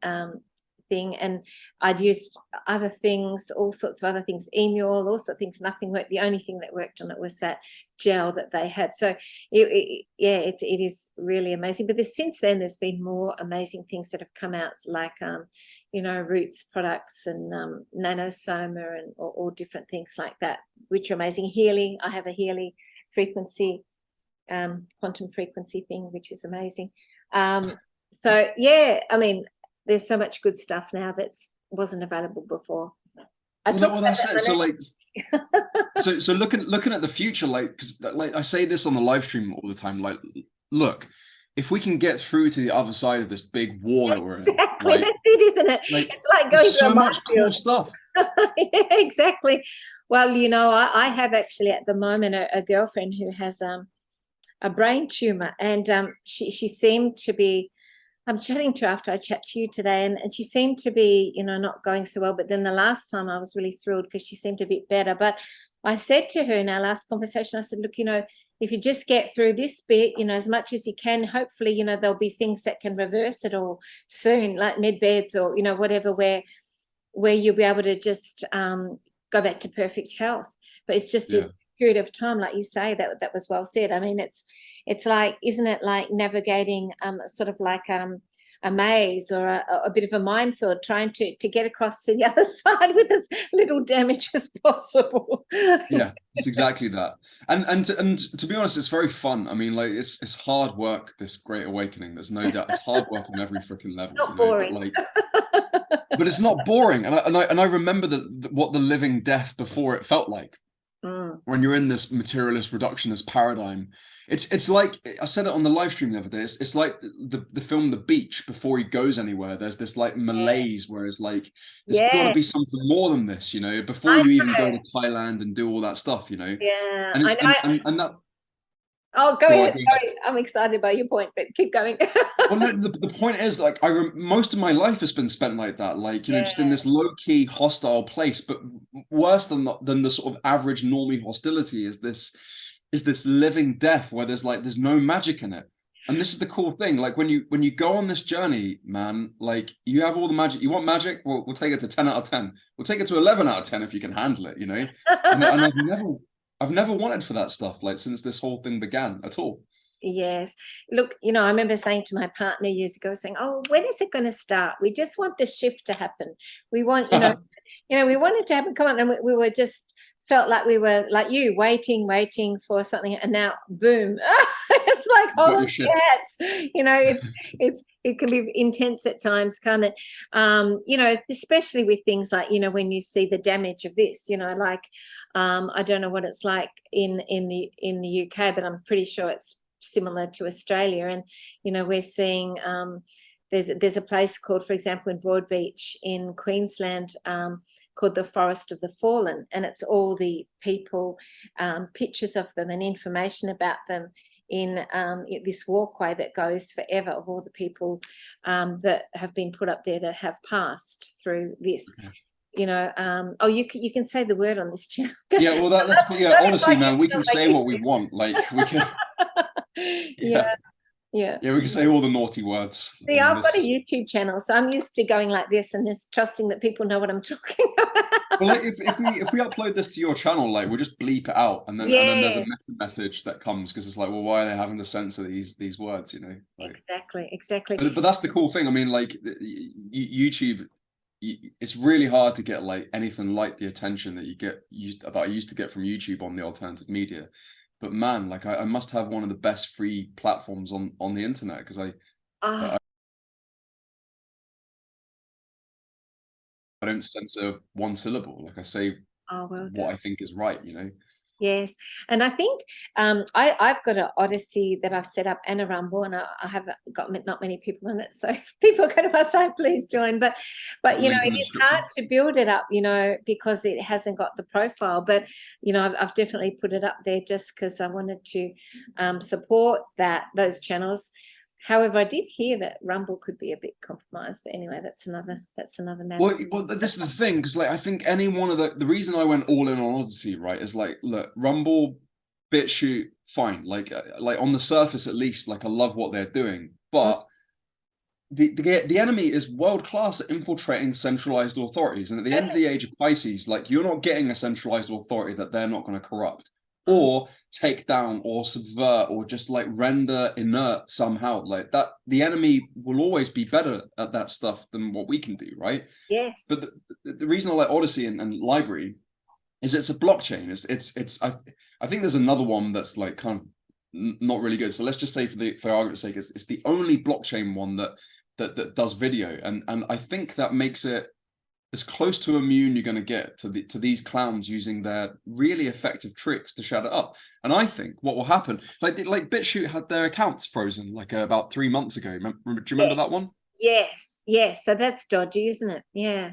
B: thing, and I'd used other things, all sorts of other things, emiol, all sorts of things. Nothing worked. The only thing that worked on it was that gel that they had. So it is really amazing. But since then there's been more amazing things that have come out, like Roots products and nanosoma and all different things like that, which are amazing. Healy, I have a Healy frequency, quantum frequency thing, which is amazing. So yeah, I mean, there's so much good stuff now that wasn't available before. I talked about
A: That's it. So
B: that.
A: like, so looking at the future, like, because like I say this on the live stream all the time, like, look, if we can get through to the other side of this big war that we're in,
B: Exactly,
A: right?
B: that's it, isn't it?
A: Like,
B: It's like going
A: there's
B: through a
A: so much cool
B: minefield.
A: stuff.
B: Yeah, exactly. Well, I have actually at the moment a girlfriend who has a brain tumor, and she seemed to be. I'm chatting to her after I chat to you today, and she seemed to be, not going so well. But then the last time I was really thrilled because she seemed a bit better. But I said to her in our last conversation, I said, look, if you just get through this bit, as much as you can, hopefully, there'll be things that can reverse it all soon, like med beds or, whatever, where you'll be able to just go back to perfect health. But it's just
A: Yeah.
B: a period of time, like you say, that was well said. I mean, it's like, isn't it like navigating sort of like a maze or a bit of a minefield, trying to get across to the other side with as little damage as possible.
A: Yeah, it's exactly that. And to be honest, it's very fun. I mean, like, it's hard work, this great awakening. There's no doubt. It's hard work on every freaking level,
B: Not
A: but
B: boring.
A: like, but it's not boring. And I remember what the living death before it felt like.
B: Mm.
A: When you're in this materialist reductionist paradigm, it's like I said it on the live stream the other day. It's like the film The Beach before he goes anywhere. There's this like
B: Yeah.
A: malaise where it's like there's got to
B: Yeah.
A: be something more than this, you know, before
B: I
A: you even go
B: know.
A: to Thailand and do all that stuff, you know.
B: Yeah.
A: And
B: I
A: it's
B: know.
A: and that
B: Oh, go
A: go on,
B: ahead.
A: go ahead.
B: Sorry, I'm excited by your point, but keep going.
A: Well, no, the point is, like, most of my life has been spent like that, like, you know, just in
B: Yeah.
A: this low-key hostile place. But worse than the sort of average normie hostility is this living death where there's no magic in it. And this is the cool thing. Like when you go on this journey, man, like you have all the magic. You want magic? Well, we'll take it to 10 out of 10. We'll take it to 11 out of 10 if you can handle it, you know? And I've never wanted for that stuff, like since this whole thing began at all.
B: Yes. Look, I remember saying to my partner years ago, saying, "Oh, when is it going to start? We just want the shift to happen. We want, we want it to happen. Come on." And we were just felt like we were like you, waiting for something, and now boom. It's like,
A: You've got
B: holy
A: your shift.
B: cats. It can be intense at times, can't it? Especially with things like, when you see the damage of this, like I don't know what it's like in the UK, but I'm pretty sure it's similar to Australia. And we're seeing there's a place called, for example, in Broadbeach in Queensland, called the Forest of the Fallen, and it's all the people, pictures of them and information about them in this walkway that goes forever, of all the people that have been put up there that have passed through this. Oh, you can say the word on this channel.
A: Yeah, well, that's yeah.
B: Not if
A: Honestly,
B: I
A: man,
B: use
A: we
B: it
A: can
B: on
A: say what we want. Like we can,
B: yeah,
A: yeah,
B: yeah.
A: yeah, we can say all the naughty words
B: See,
A: on
B: I've got a
A: this.
B: YouTube channel, so I'm used to going like this and just trusting that people know what I'm talking about.
A: Well, like if we upload this to your channel, like we'll just bleep it out, and then there's a
B: Yeah,
A: message that comes because it's like, well, why are they having to censor these words? You know, like,
B: exactly.
A: but that's the cool thing. I mean, like YouTube, it's really hard to get like anything like the attention that that I used to get from YouTube on the alternative media. But man, like I must have one of the best free platforms on the internet because
B: Oh,
A: I I don't censor one syllable. Like I say
B: oh, well
A: what
B: done.
A: I think is right, you know.
B: Yes, and I think I've got an Odyssey that I've set up and a Rumble, and I haven't got not many people in it, so people are going to say, "Please join." But
A: Link in
B: it
A: the
B: is hard
A: description.
B: to build it up, because it hasn't got the profile. But I've definitely put it up there just because I wanted to support those channels. However, I did hear that Rumble could be a bit compromised, but anyway, that's another matter.
A: Well, this is the thing because, like, I think any one of the reason I went all in on Odyssey, right, is like, look, Rumble, BitChute, fine, like on the surface at least, like I love what they're doing,
B: Mm,
A: but the enemy is world class at infiltrating centralized authorities, and at the end of the age of Pisces, like you're not getting a centralized authority that they're not going to corrupt
B: mm,
A: or take down or subvert or just like render inert somehow. Like that, the enemy will always be better at that stuff than what we can do, right?
B: yes.
A: But the reason I like Odyssey and Library is it's a blockchain. I think there's another one that's like kind of not really good. So let's just say for argument's sake, it's the only blockchain one that does video, and I think that makes it as close to immune you're going to get to these clowns using their really effective tricks to shut it up. And I think what will happen, like BitChute had their accounts frozen like about 3 months ago. Do you remember that one?
B: Yes. So that's dodgy, isn't it? Yeah.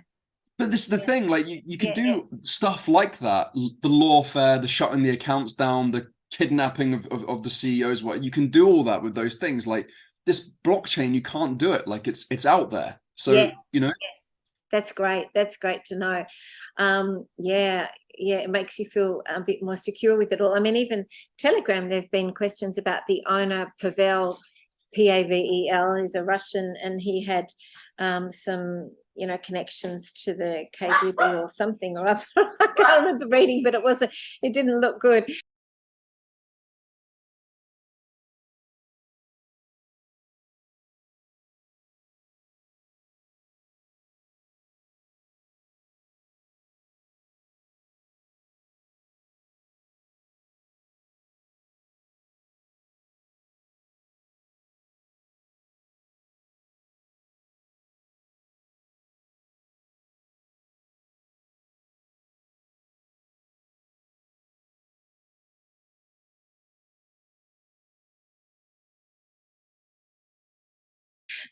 A: But this is the thing, like you could
B: Yeah, yeah.
A: do stuff like that, the lawfare, the shutting the accounts down, the kidnapping of the CEOs, what you can do all that with those things. Like this blockchain, you can't do it. Like it's out there.
B: Yeah.
A: So, you know,
B: Yes. That's great. That's great to know. Yeah, it makes you feel a bit more secure with it all. I mean, even Telegram, there have been questions about the owner, Pavel, Pavel, is a Russian, and he had some, connections to the KGB or something or other. I can't remember reading, but it didn't look good.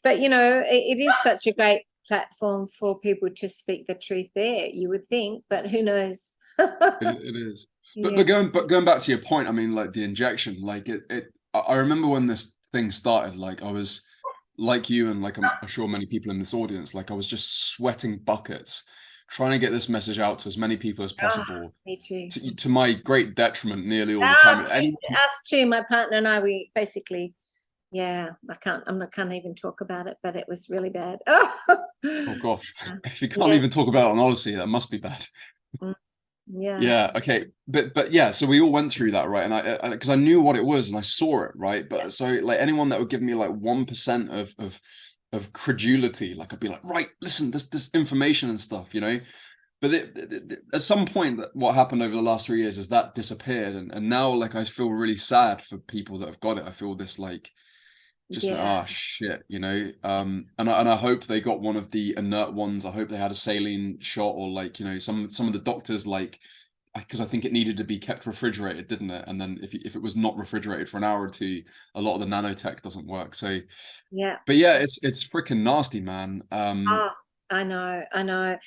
B: But it is such a great platform for people to speak the truth there, you would think, but who knows?
A: It is. But
B: Yeah.
A: going back to your point, I mean, like the injection, like I remember when this thing started, like I was like you, and like I'm sure many people in this audience, like I was just sweating buckets trying to get this message out to as many people as
B: Oh,
A: possible,
B: me too.
A: to my great detriment nearly all the time.
B: Ah,
A: And any,
B: us too, my partner and I, we basically, yeah, can't even talk about it, but it was really bad.
A: oh gosh,
B: Oh,
A: if you can't
B: yeah.
A: even talk about it on Odyssey, that must be bad.
B: Mm, yeah.
A: Yeah, okay, but yeah, so we all went through that, right? And I because I knew what it was and I saw it, right? But so like anyone that would give me like 1% of credulity, like I'd be like, right, listen, this information and stuff, you know. But at some point, what happened over the last 3 years is that disappeared, and now like I feel really sad for people that have got it. I feel this like just like,
B: Yeah.
A: ah, shit, you know. And I hope they got one of the inert ones. I hope they had a saline shot, or like, you know, some of the doctors, like, because I think it needed to be kept refrigerated, didn't it? And then if it was not refrigerated for an hour or two, a lot of the nanotech doesn't work. So,
B: Yeah.
A: but yeah, it's freaking nasty, man.
B: Oh, I know, I know.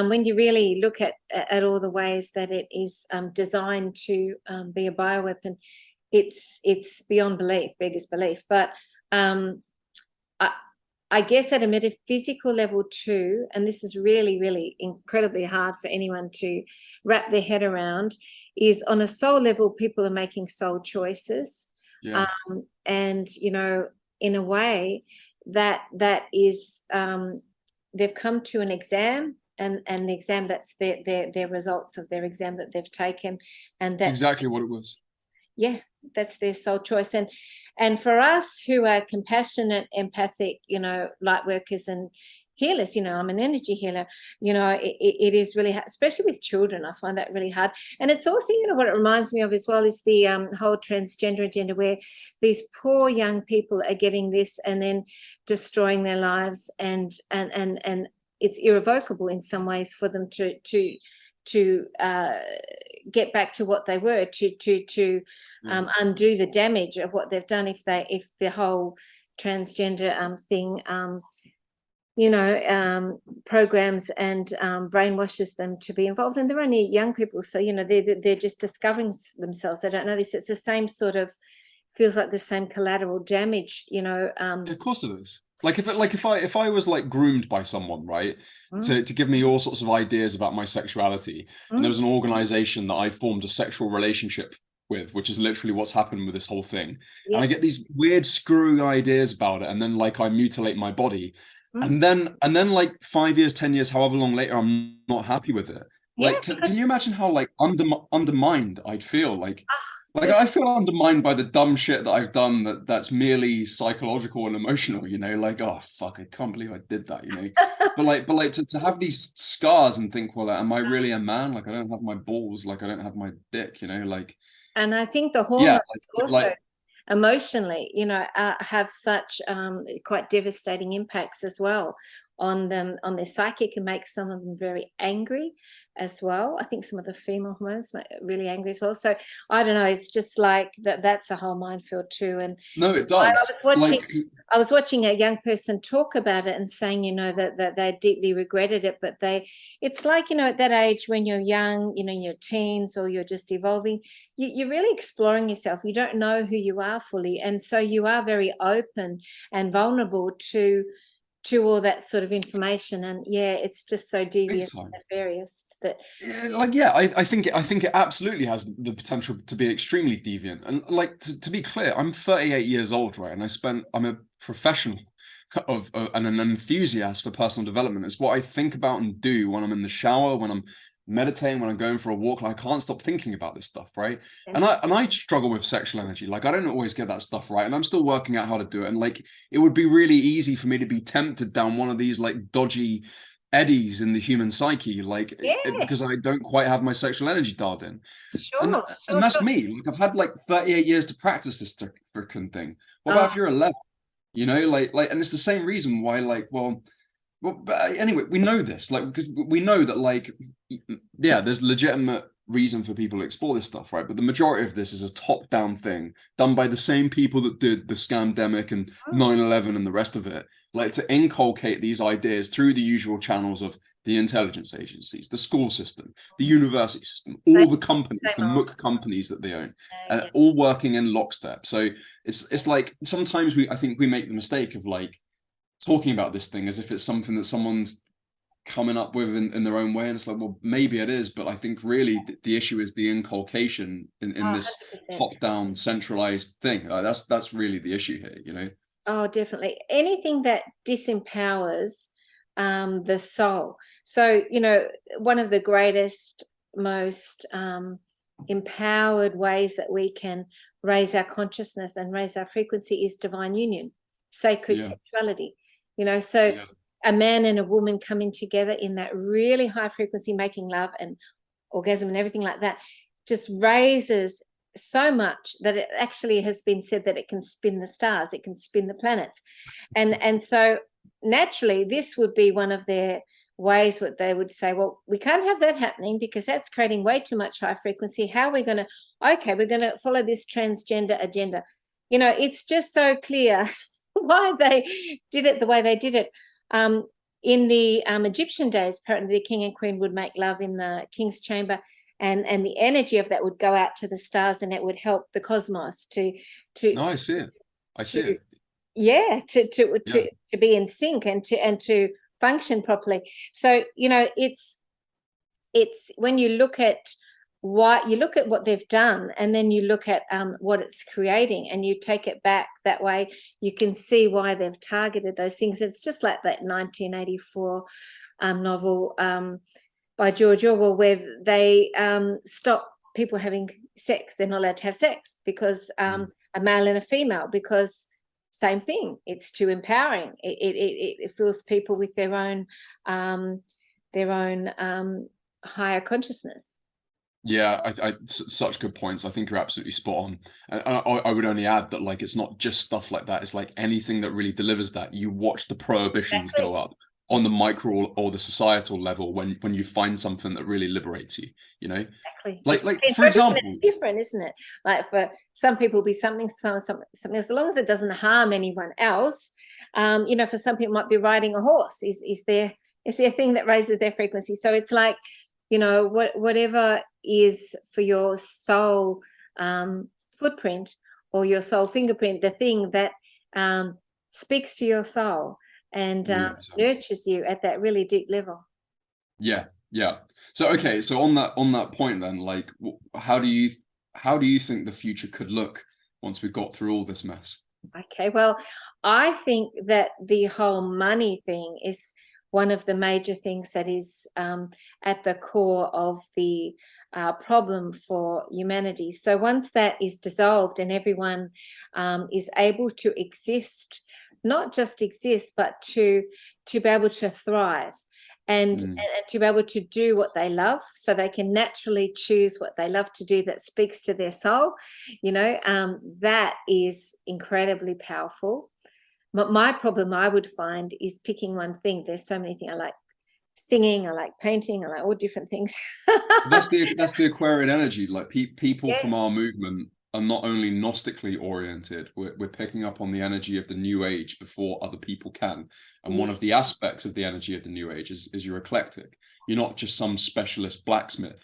B: When you really look at all the ways that it is designed to be a bioweapon, it's beyond belief, biggest belief. But um, I, I guess at a metaphysical level too, and this is really, really incredibly hard for anyone to wrap their head around, is on a soul level, people are making soul choices.
A: Yeah,
B: And, in a way that is, they've come to an exam, and the exam, that's their results of their exam that they've taken. And
A: it's
B: that's,
A: exactly what it was.
B: yeah, that's their soul choice. And for us who are compassionate, empathic, light workers and healers, I'm an energy healer, it is really hard, especially with children. I find that really hard. And it's also, what it reminds me of as well is the whole transgender agenda, where these poor young people are getting this and then destroying their lives, and it's irrevocable in some ways for them to get back to what they were, to undo the damage of what they've done, if the whole transgender thing programs and brainwashes them to be involved. And they're only young people, so they're just discovering themselves. They don't know this. It's the same sort of, feels like the same collateral damage.
A: Of course it is. Like if I was like groomed by someone, right,
B: Mm,
A: to give me all sorts of ideas about my sexuality, and there
B: mm,
A: was an organization that I formed a sexual relationship with, which is literally what's happened with this whole thing, and
B: yeah.
A: I get these weird screwy ideas about it, and then like I mutilate my body,
B: Mm,
A: and then like 5 years, 10 years, however long later, I'm not happy with it.
B: yeah,
A: Like, can
B: because
A: you imagine how like undermined I'd feel? Like
B: just
A: I feel undermined by the dumb shit that I've done that's merely psychological and emotional, you know, like, oh fuck, I can't believe I did that, you know. But like to have these scars and think, well, am I really a man? Like I don't have my balls, like I don't have my dick, you know, like
B: And I think the
A: yeah,
B: hormones also
A: like
B: emotionally, have such quite devastating impacts as well on them, on their psyche. Can make some of them very angry as well. I think some of the female hormones make it really angry as well. So I don't know. It's just like that's a whole minefield too. And
A: no, it
B: I
A: does.
B: was watching
A: Like
B: I was watching a young person talk about it and saying, that they deeply regretted it, but it's like, at that age when you're young, in your teens, or you're just evolving, you're really exploring yourself. You don't know who you are fully, and so you are very open and vulnerable to all that sort of information. And yeah, it's just so
A: big
B: devious
A: time.
B: and various that,
A: Yeah, like yeah, I think it absolutely has the potential to be extremely deviant. And like to be clear, I'm 38 years old, right? And I'm a professional and an enthusiast for personal development. It's what I think about and do when I'm in the shower, when I'm meditating, when I'm going for a walk. Like I can't stop thinking about this stuff, right?
B: yeah,
A: And I struggle with sexual energy. Like I don't always get that stuff right, and I'm still working out how to do it. And like it would be really easy for me to be tempted down one of these like dodgy eddies in the human psyche, like
B: yeah,
A: because I don't quite have my sexual energy dialed in, and
B: sure,
A: and
B: sure,
A: that's
B: sure.
A: me. Like I've had like 38 years to practice this freaking thing. What about
B: Oh,
A: if you're 11? You know, like, and it's the same reason why, like, well, but anyway, we know this, like, because we know that, like, yeah, there's legitimate reason for people to explore this stuff, right? But the majority of this is a top-down thing done by the same people that did the scamdemic and 9/11 and the rest of it, like to inculcate these ideas through the usual channels of the intelligence agencies, the school system, the university system, all the companies, the muck companies that they own, and all working in lockstep. So it's like sometimes I think we make the mistake of like talking about this thing as if it's something that someone's coming up with in their own way, and it's like, well, maybe it is, but I think really the issue is the inculcation in this
B: 100%.
A: top-down centralized thing. That's really the issue here, you know.
B: Oh, definitely. Anything that disempowers the soul. So, you know, one of the greatest, most empowered ways that we can raise our consciousness and raise our frequency is divine union, sacred sexuality. You know, so a man and a woman coming together in that really high frequency, making love and orgasm and everything like that, just raises so much that it actually has been said that it can spin the stars, it can spin the planets. And so naturally this would be one of their ways what they would say, well, we can't have that happening because that's creating way too much high frequency. How are we going to, okay, we're going to follow this transgender agenda. You know, it's just so clear why they did it the way they did it. In the Egyptian days, apparently the king and queen would make love in the king's chamber, and the energy of that would go out to the stars, and it would help the cosmos to
A: No, I see it.
B: Yeah, to be in sync and to function properly. So, you know, it's when you look at what they've done, and then you look at what it's creating, and you take it back that way, you can see why they've targeted those things. It's just like that 1984 novel by George Orwell, where they stop people having sex. They're not allowed to have sex because a male and a female, because same thing, it's too empowering. It fills people with their own higher consciousness.
A: Yeah, such good points. I think you're absolutely spot on. And I would only add that, like, it's not just stuff like that. It's like anything that really delivers that. You watch the prohibitions go up on the micro or the societal level when you find something that really liberates you, you know?
B: Exactly.
A: Like for example,
B: it's different, isn't it? Like for some people it'll be something else, as long as it doesn't harm anyone else. You know, for some people it might be riding a horse is there a thing that raises their frequency. So it's like, you know, whatever is for your soul footprint or your soul fingerprint, the thing that speaks to your soul and nurtures you at that really deep level.
A: Yeah. So okay, so on that point then, like, how do you think the future could look once we got through all this mess?
B: Okay, well, I think that the whole money thing is one of the major things that is at the core of the problem for humanity. So once that is dissolved and everyone is able to exist, not just exist, but to be able to thrive and to be able to do what they love, so they can naturally choose what they love to do that speaks to their soul, you know, that is incredibly powerful. But my problem I would find is picking one thing. There's so many things. I like singing, I like painting, I like all different things.
A: That's the Aquarian energy. Like people from our movement are not only gnostically oriented, we're picking up on the energy of the new age before other people can. And one of the aspects of the energy of the new age is you're eclectic. You're not just some specialist blacksmith.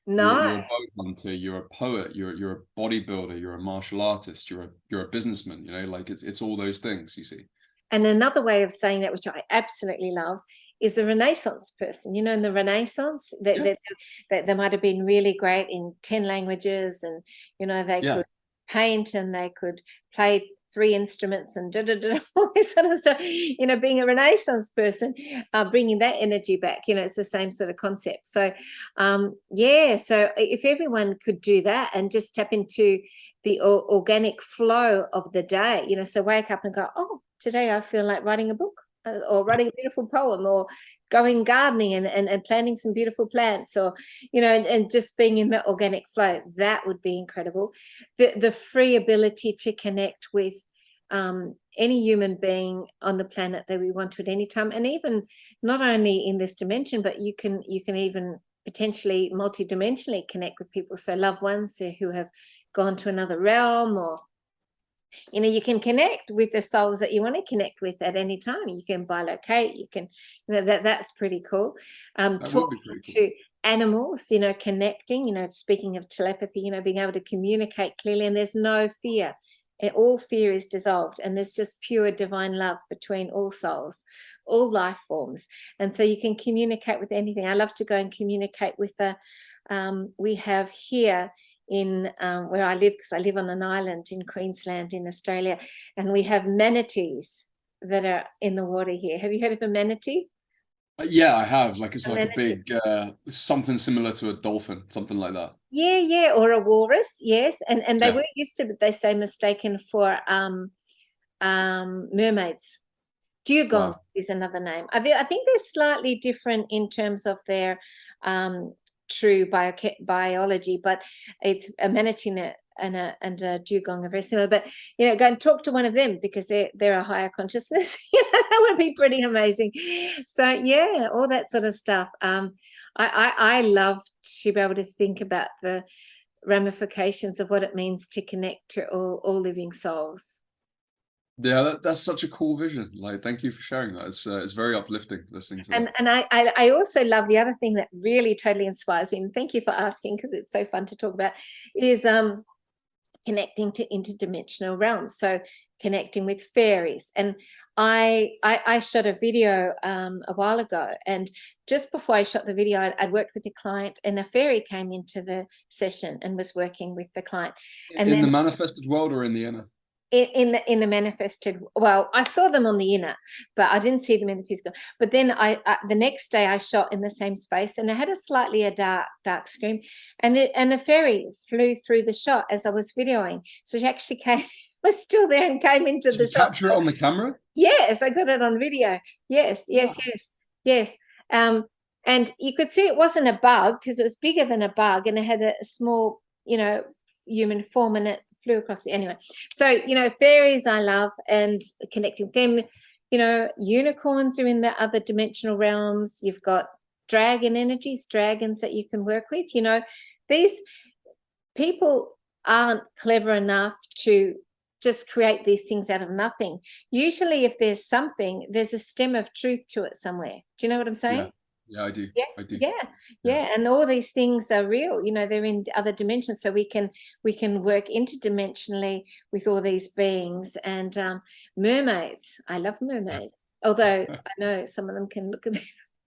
B: No.
A: You're a bow hunter, you're a poet, you're a bodybuilder, you're a martial artist, you're a businessman, you know, like it's all those things, you see.
B: And another way of saying that, which I absolutely love, is a Renaissance person. You know, in the Renaissance, they might have been really great in 10 languages, and, you know, they could paint and they could play 3 instruments and all this sort of stuff. You know, being a Renaissance person, bringing that energy back, you know, it's the same sort of concept. So, so if everyone could do that and just tap into the organic flow of the day, you know, so wake up and go, oh, today I feel like writing a book or writing a beautiful poem or going gardening and planting some beautiful plants, or, you know, and just being in the organic flow. That would be incredible. The free ability to connect with any human being on the planet that we want to at any time, and even not only in this dimension, but you can even potentially multidimensionally connect with people. So loved ones who have gone to another realm, or you can connect with the souls that you want to connect with at any time. You can bilocate, you can, that's pretty cool.
A: That would be
B: Talking
A: pretty cool.
B: to animals, connecting, speaking of telepathy, being able to communicate clearly, and there's no fear. And all fear is dissolved, and there's just pure divine love between all souls, all life forms. And so you can communicate with anything. I love to go and communicate with we have here in where I live, because I live on an island in Queensland in Australia, and we have manatees that are in the water here. Have you heard of a manatee?
A: Yeah, I have. Like it's
B: A
A: like a
B: manatee.
A: big something similar to a dolphin, something like that.
B: Yeah, or a walrus, yes. And they
A: Yeah.
B: were used to, they say, mistaken for mermaids. Dugong
A: Wow.
B: is another name. I think they're slightly different in terms of their true biology, but it's a manatee and a dugong are very similar. But go and talk to one of them, because they're a higher consciousness. That would be pretty amazing. So yeah, all that sort of stuff. I love to be able to think about the ramifications of what it means to connect to all living souls.
A: Yeah, that's such a cool vision. Like, thank you for sharing that. It's very uplifting listening to that.
B: And I also love the other thing that really totally inspires me, and thank you for asking, because it's so fun to talk about, is connecting to interdimensional realms. So connecting with fairies. And I shot a video a while ago, and just before I shot the video, I'd worked with a client, and a fairy came into the session and was working with the client. And
A: In the
B: then
A: manifested world or in the inner?
B: in the manifested, well, I saw them on the inner, but I didn't see them in the physical. But then the next day I shot in the same space, and I had a dark screen, and the fairy flew through the shot as I was videoing. So she actually came, was still there, and came into
A: Did
B: the
A: you
B: shot.
A: capture it on the camera?
B: Yes, I got it on video. Yes, yes,
A: Wow.
B: yes, yes. And you could see it wasn't a bug, because it was bigger than a bug, and it had a small, human form, and it flew across the, anyway. So, fairies I love, and connecting with them. Unicorns are in the other dimensional realms. You've got dragon energies, dragons that you can work with. These people aren't clever enough to just create these things out of nothing. Usually, if there's something, there's a stem of truth to it somewhere. Do you know what I'm saying?
A: Yeah. Yeah, I do.
B: Yeah,
A: I do.
B: yeah,
A: Yeah.
B: yeah. And all these things are real. They're in other dimensions, so we can work interdimensionally with all these beings. And mermaids, I love mermaids. Although I know some of them can look a bit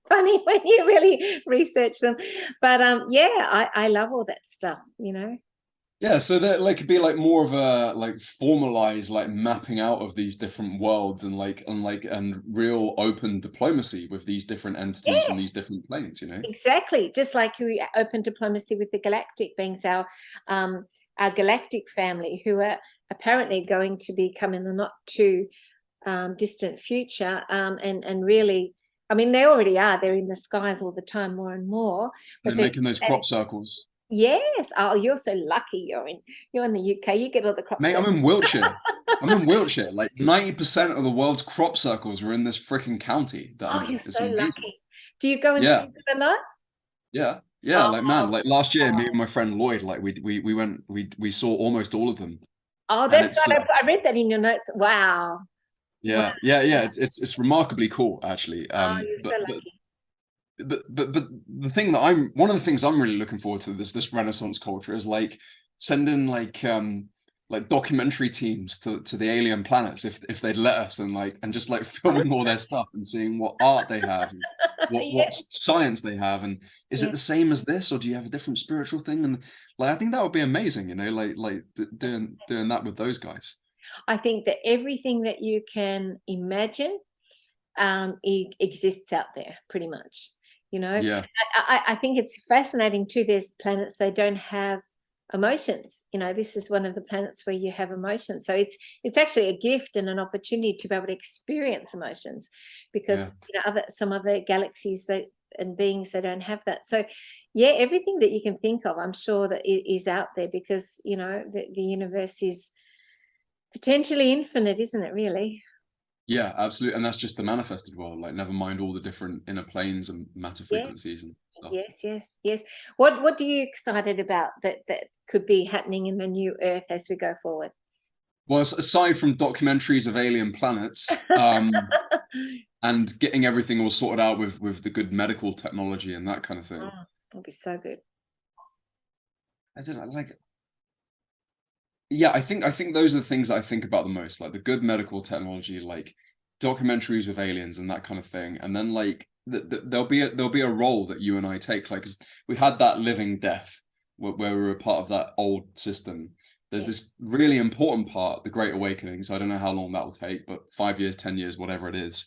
B: funny when you really research them. But yeah, I love all that stuff.
A: Yeah, so that like could be like more of a like formalized like mapping out of these different worlds and real open diplomacy with these different entities from these
B: Yes.
A: different planes, you know?
B: Exactly, just like we open diplomacy with the galactic beings, our galactic family, who are apparently going to be coming in the not too distant future, and really, I mean, they already are. They're in the skies all the time, more and more. But
A: They're making those crop circles.
B: yes. Oh, you're so lucky. You're in the UK. You get all the crop
A: Mate, I'm
B: circles.
A: in Wiltshire. I'm in Wiltshire. Like 90% of the world's crop circles are in this freaking county that I'm
B: Oh, you're
A: in. It's
B: so
A: amazing.
B: lucky. Do you go and see
A: Yeah.
B: them a lot?
A: Yeah. Yeah.
B: Oh,
A: Like man, like last year, me and my friend Lloyd, like we went we saw almost all of them.
B: oh,
A: And
B: that's
A: it's
B: right. I read that in your notes. Wow. Wow.
A: yeah, it's remarkably cool actually.
B: Oh, you're so lucky.
A: But the thing that I'm one of the things I'm really looking forward to this Renaissance culture is like sending like documentary teams to the alien planets if they'd let us and just like filming all their stuff and seeing what art they have and what
B: Yeah,
A: science they have and is it
B: yeah.
A: the same as this or do you have a different spiritual thing and like I think that would be amazing, you know, doing that with those guys.
B: I think that everything that you can imagine exists out there, pretty much.
A: Yeah,
B: I think it's fascinating too. There's planets they don't have emotions. This is one of the planets where you have emotions. So it's actually a gift and an opportunity to be able to experience emotions, because
A: yeah.
B: some other galaxies that and beings they don't have that. So yeah, everything that you can think of, I'm sure that it is out there, because the universe is potentially infinite, isn't it, really?
A: Yeah, absolutely. And that's just the manifested world, like never mind all the different inner planes and matter
B: Yeah.
A: frequencies and stuff.
B: Yes, yes, yes. What do you excited about that could be happening in the new Earth as we go forward?
A: Well, aside from documentaries of alien planets, and getting everything all sorted out with the good medical technology and that kind of thing.
B: Oh, that'll be so good.
A: I don't know, like, yeah, I think those are the things that I think about the most, like the good medical technology, like documentaries with aliens and that kind of thing, and then like there'll be a role that you and I take, like 'cause we had that living death where we were a part of that old system. There's
B: Yeah.
A: this really important part, the Great Awakening. So I don't know how long that will take, but 5 years, 10 years, whatever it is,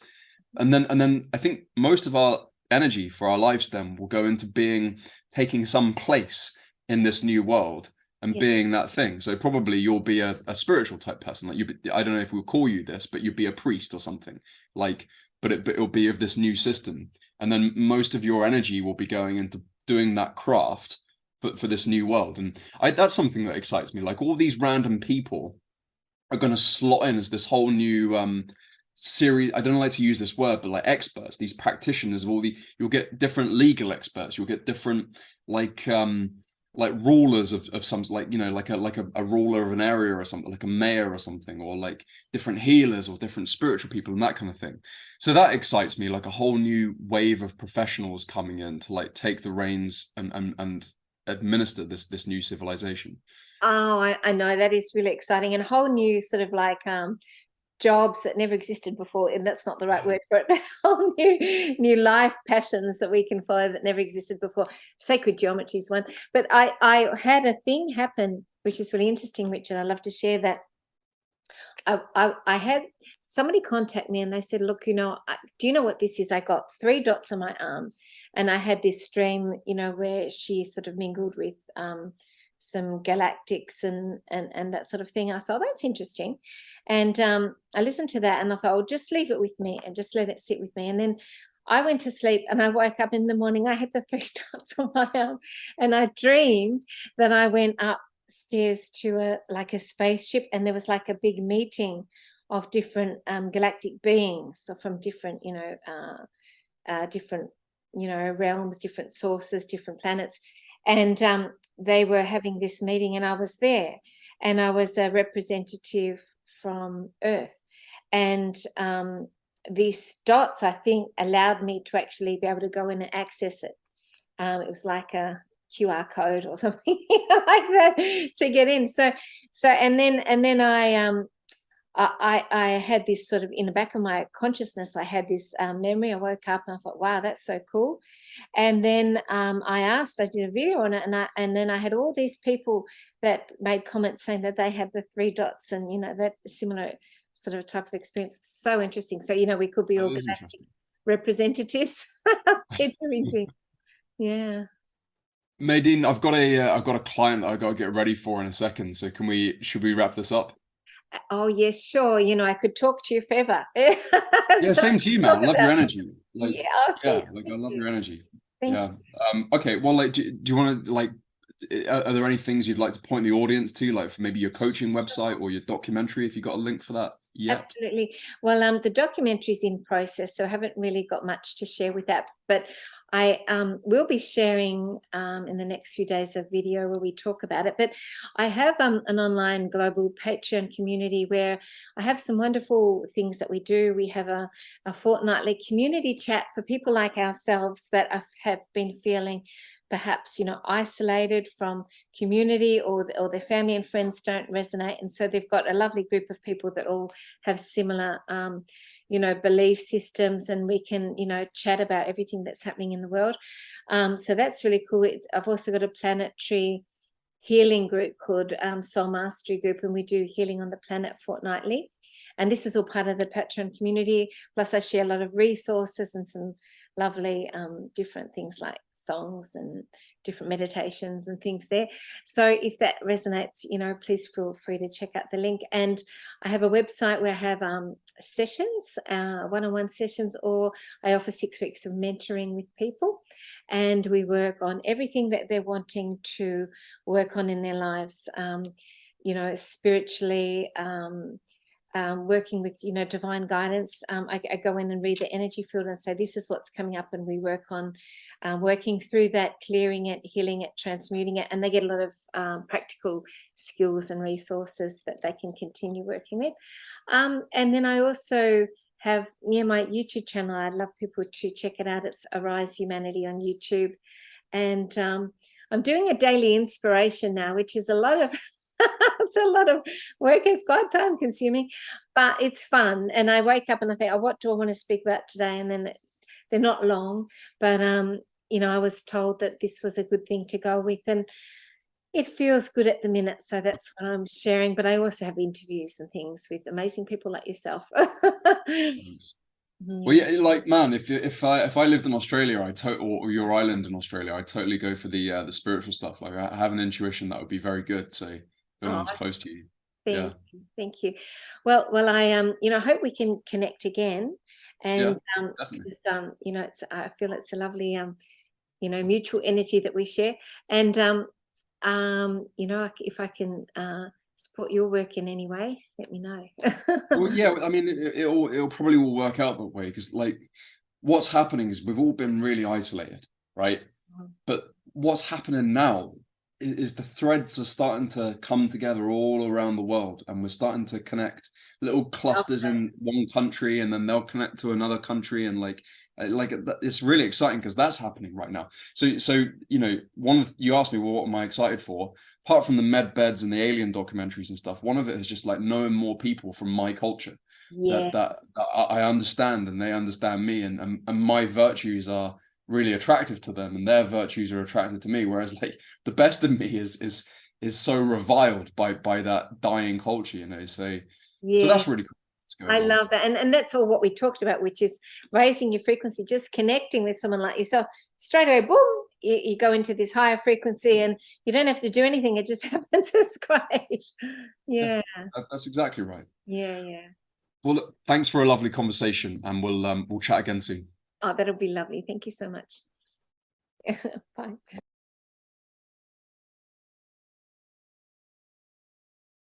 A: and then I think most of our energy for our lives then will go into being taking some place in this new world and
B: Yeah.
A: being that thing. So probably you'll be a spiritual type person. Like I don't know if we'll call you this, but you'd be a priest or something. Like, but it'll be of this new system, and then most of your energy will be going into doing that craft for this new world. And that's something that excites me. Like all these random people are going to slot in as this whole new series. I don't like to use this word, but like experts, these practitioners of all the, you'll get different legal experts, you'll get different like like rulers of some, like, you know, like a ruler of an area or something, like a mayor or something, or like different healers or different spiritual people and that kind of thing. So that excites me, like a whole new wave of professionals coming in to like take the reins and administer this new civilization.
B: Oh, I know that is really exciting, and a whole new sort of like jobs that never existed before, and that's not the right word for it, but whole new life passions that we can follow that never existed before. Sacred geometry is one. But I had a thing happen which is really interesting, Richard. I love to share that. I had somebody contact me and they said, look, do you know what this is? I got 3 dots on my arm, and I had this stream, where she sort of mingled with some galactics and that sort of thing. I thought, that's interesting. And I listened to that and I thought, oh, just leave it with me and just let it sit with me. And then I went to sleep and I woke up in the morning. I had the 3 dots on my arm, and I dreamed that I went up stairs to a spaceship, and there was like a big meeting of different galactic beings, so from different different realms, different sources, different planets, and they were having this meeting, and I was there, and I was a representative from Earth, and these dots, I think, allowed me to actually be able to go in and access it. It was like a QR code or something like that to get in. So and then I had this sort of in the back of my consciousness. I had this memory. I woke up and I thought, wow, that's so cool. And then I did a video on it, and then I had all these people that made comments saying that they had the 3 dots, and that similar sort of type of experience. So interesting. So we could be
A: That
B: all
A: is
B: galactic
A: interesting.
B: representatives. It's really, yeah.
A: Medyhne, I've got a client that I got to get ready for in a second. So should we wrap this up?
B: Oh, yes, sure. I could talk to you forever.
A: Yeah,
B: So
A: same to you, man.
B: talk
A: I love your
B: about.
A: energy.
B: Yeah,
A: Like,
B: oh,
A: yeah,
B: thank
A: like I love
B: you.
A: your energy.
B: Thank
A: Yeah.
B: you.
A: Okay. Well, like, do you want to like? Are there any things you'd like to point the audience to, like for maybe your coaching website or your documentary, if you got a link for that yet?
B: Absolutely. Well, the documentary is in process, so I haven't really got much to share with that. But I will be sharing in the next few days a video where we talk about it. But I have an online global Patreon community where I have some wonderful things that we do. We have a fortnightly community chat for people like ourselves that have been feeling perhaps isolated from community, or their family and friends don't resonate, and so they've got a lovely group of people that all have similar belief systems, and we can chat about everything that's happening in the world. So that's really cool. I've also got a planetary healing group called Soul Mastery Group, and we do healing on the planet fortnightly, and this is all part of the Patreon community. Plus I share a lot of resources and some lovely different things like songs and different meditations and things there. So if that resonates, please feel free to check out the link. And I have a website where I have sessions, one-on-one sessions, or I offer 6 weeks of mentoring with people, and we work on everything that they're wanting to work on in their lives, spiritually, working with, you know, divine guidance. I go in and read the energy field and say, this is what's coming up, and we work on working through that, clearing it, healing it, transmuting it, and they get a lot of practical skills and resources that they can continue working with. And then I also have my YouTube channel. I'd love people to check it out. It's Arise Humanity on YouTube. And I'm doing a daily inspiration now, which is a lot of it's a lot of work. It's quite time consuming, but it's fun. And I wake up and I think, oh, what do I want to speak about today? And then they're not long, but you know, I was told that this was a good thing to go with, and it feels good at the minute. So that's what I'm sharing. But I also have interviews and things with amazing people like yourself.
A: Well, yeah, like, man, if I lived in Australia, or your island in Australia, I'd totally go for the spiritual stuff. Like, I have an intuition that would be very good. So going
B: Oh,
A: on close to you. Yeah.
B: thank you. Thank you. Well, I you know, I hope we can connect again.
A: Yeah,
B: And
A: definitely.
B: because you know, I feel it's a lovely you know, mutual energy that we share. And you know, if I can support your work in any way, let me know.
A: Well, yeah, I mean, it'll probably all work out that way, because, like, what's happening is we've all been really isolated, right? But what's happening now is the threads are starting to come together all around the world, and we're starting to connect little clusters
B: Okay.
A: in one country, and then they'll connect to another country, and it's really exciting because that's happening right now. So you know, you asked me, well, what am I excited for? Apart from the med beds and the alien documentaries and stuff, one of it is just like knowing more people from my culture
B: Yeah.
A: that I understand, and they understand me, and my virtues are really attractive to them, and their virtues are attracted to me, whereas, like, the best of me is so reviled by that dying culture, you know. So
B: Yeah.
A: that's really cool what's
B: I
A: going on.
B: love that. And that's all what we talked about, which is raising your frequency, just connecting with someone like yourself. Straight away, boom, you go into this higher frequency, and you don't have to do anything. It just happens. It's great.
A: Yeah,
B: Yeah.
A: that's exactly right.
B: Yeah. Yeah.
A: Well, look, thanks for a lovely conversation, and we'll chat again soon.
B: Oh, that'll be lovely. Thank you so much. Bye.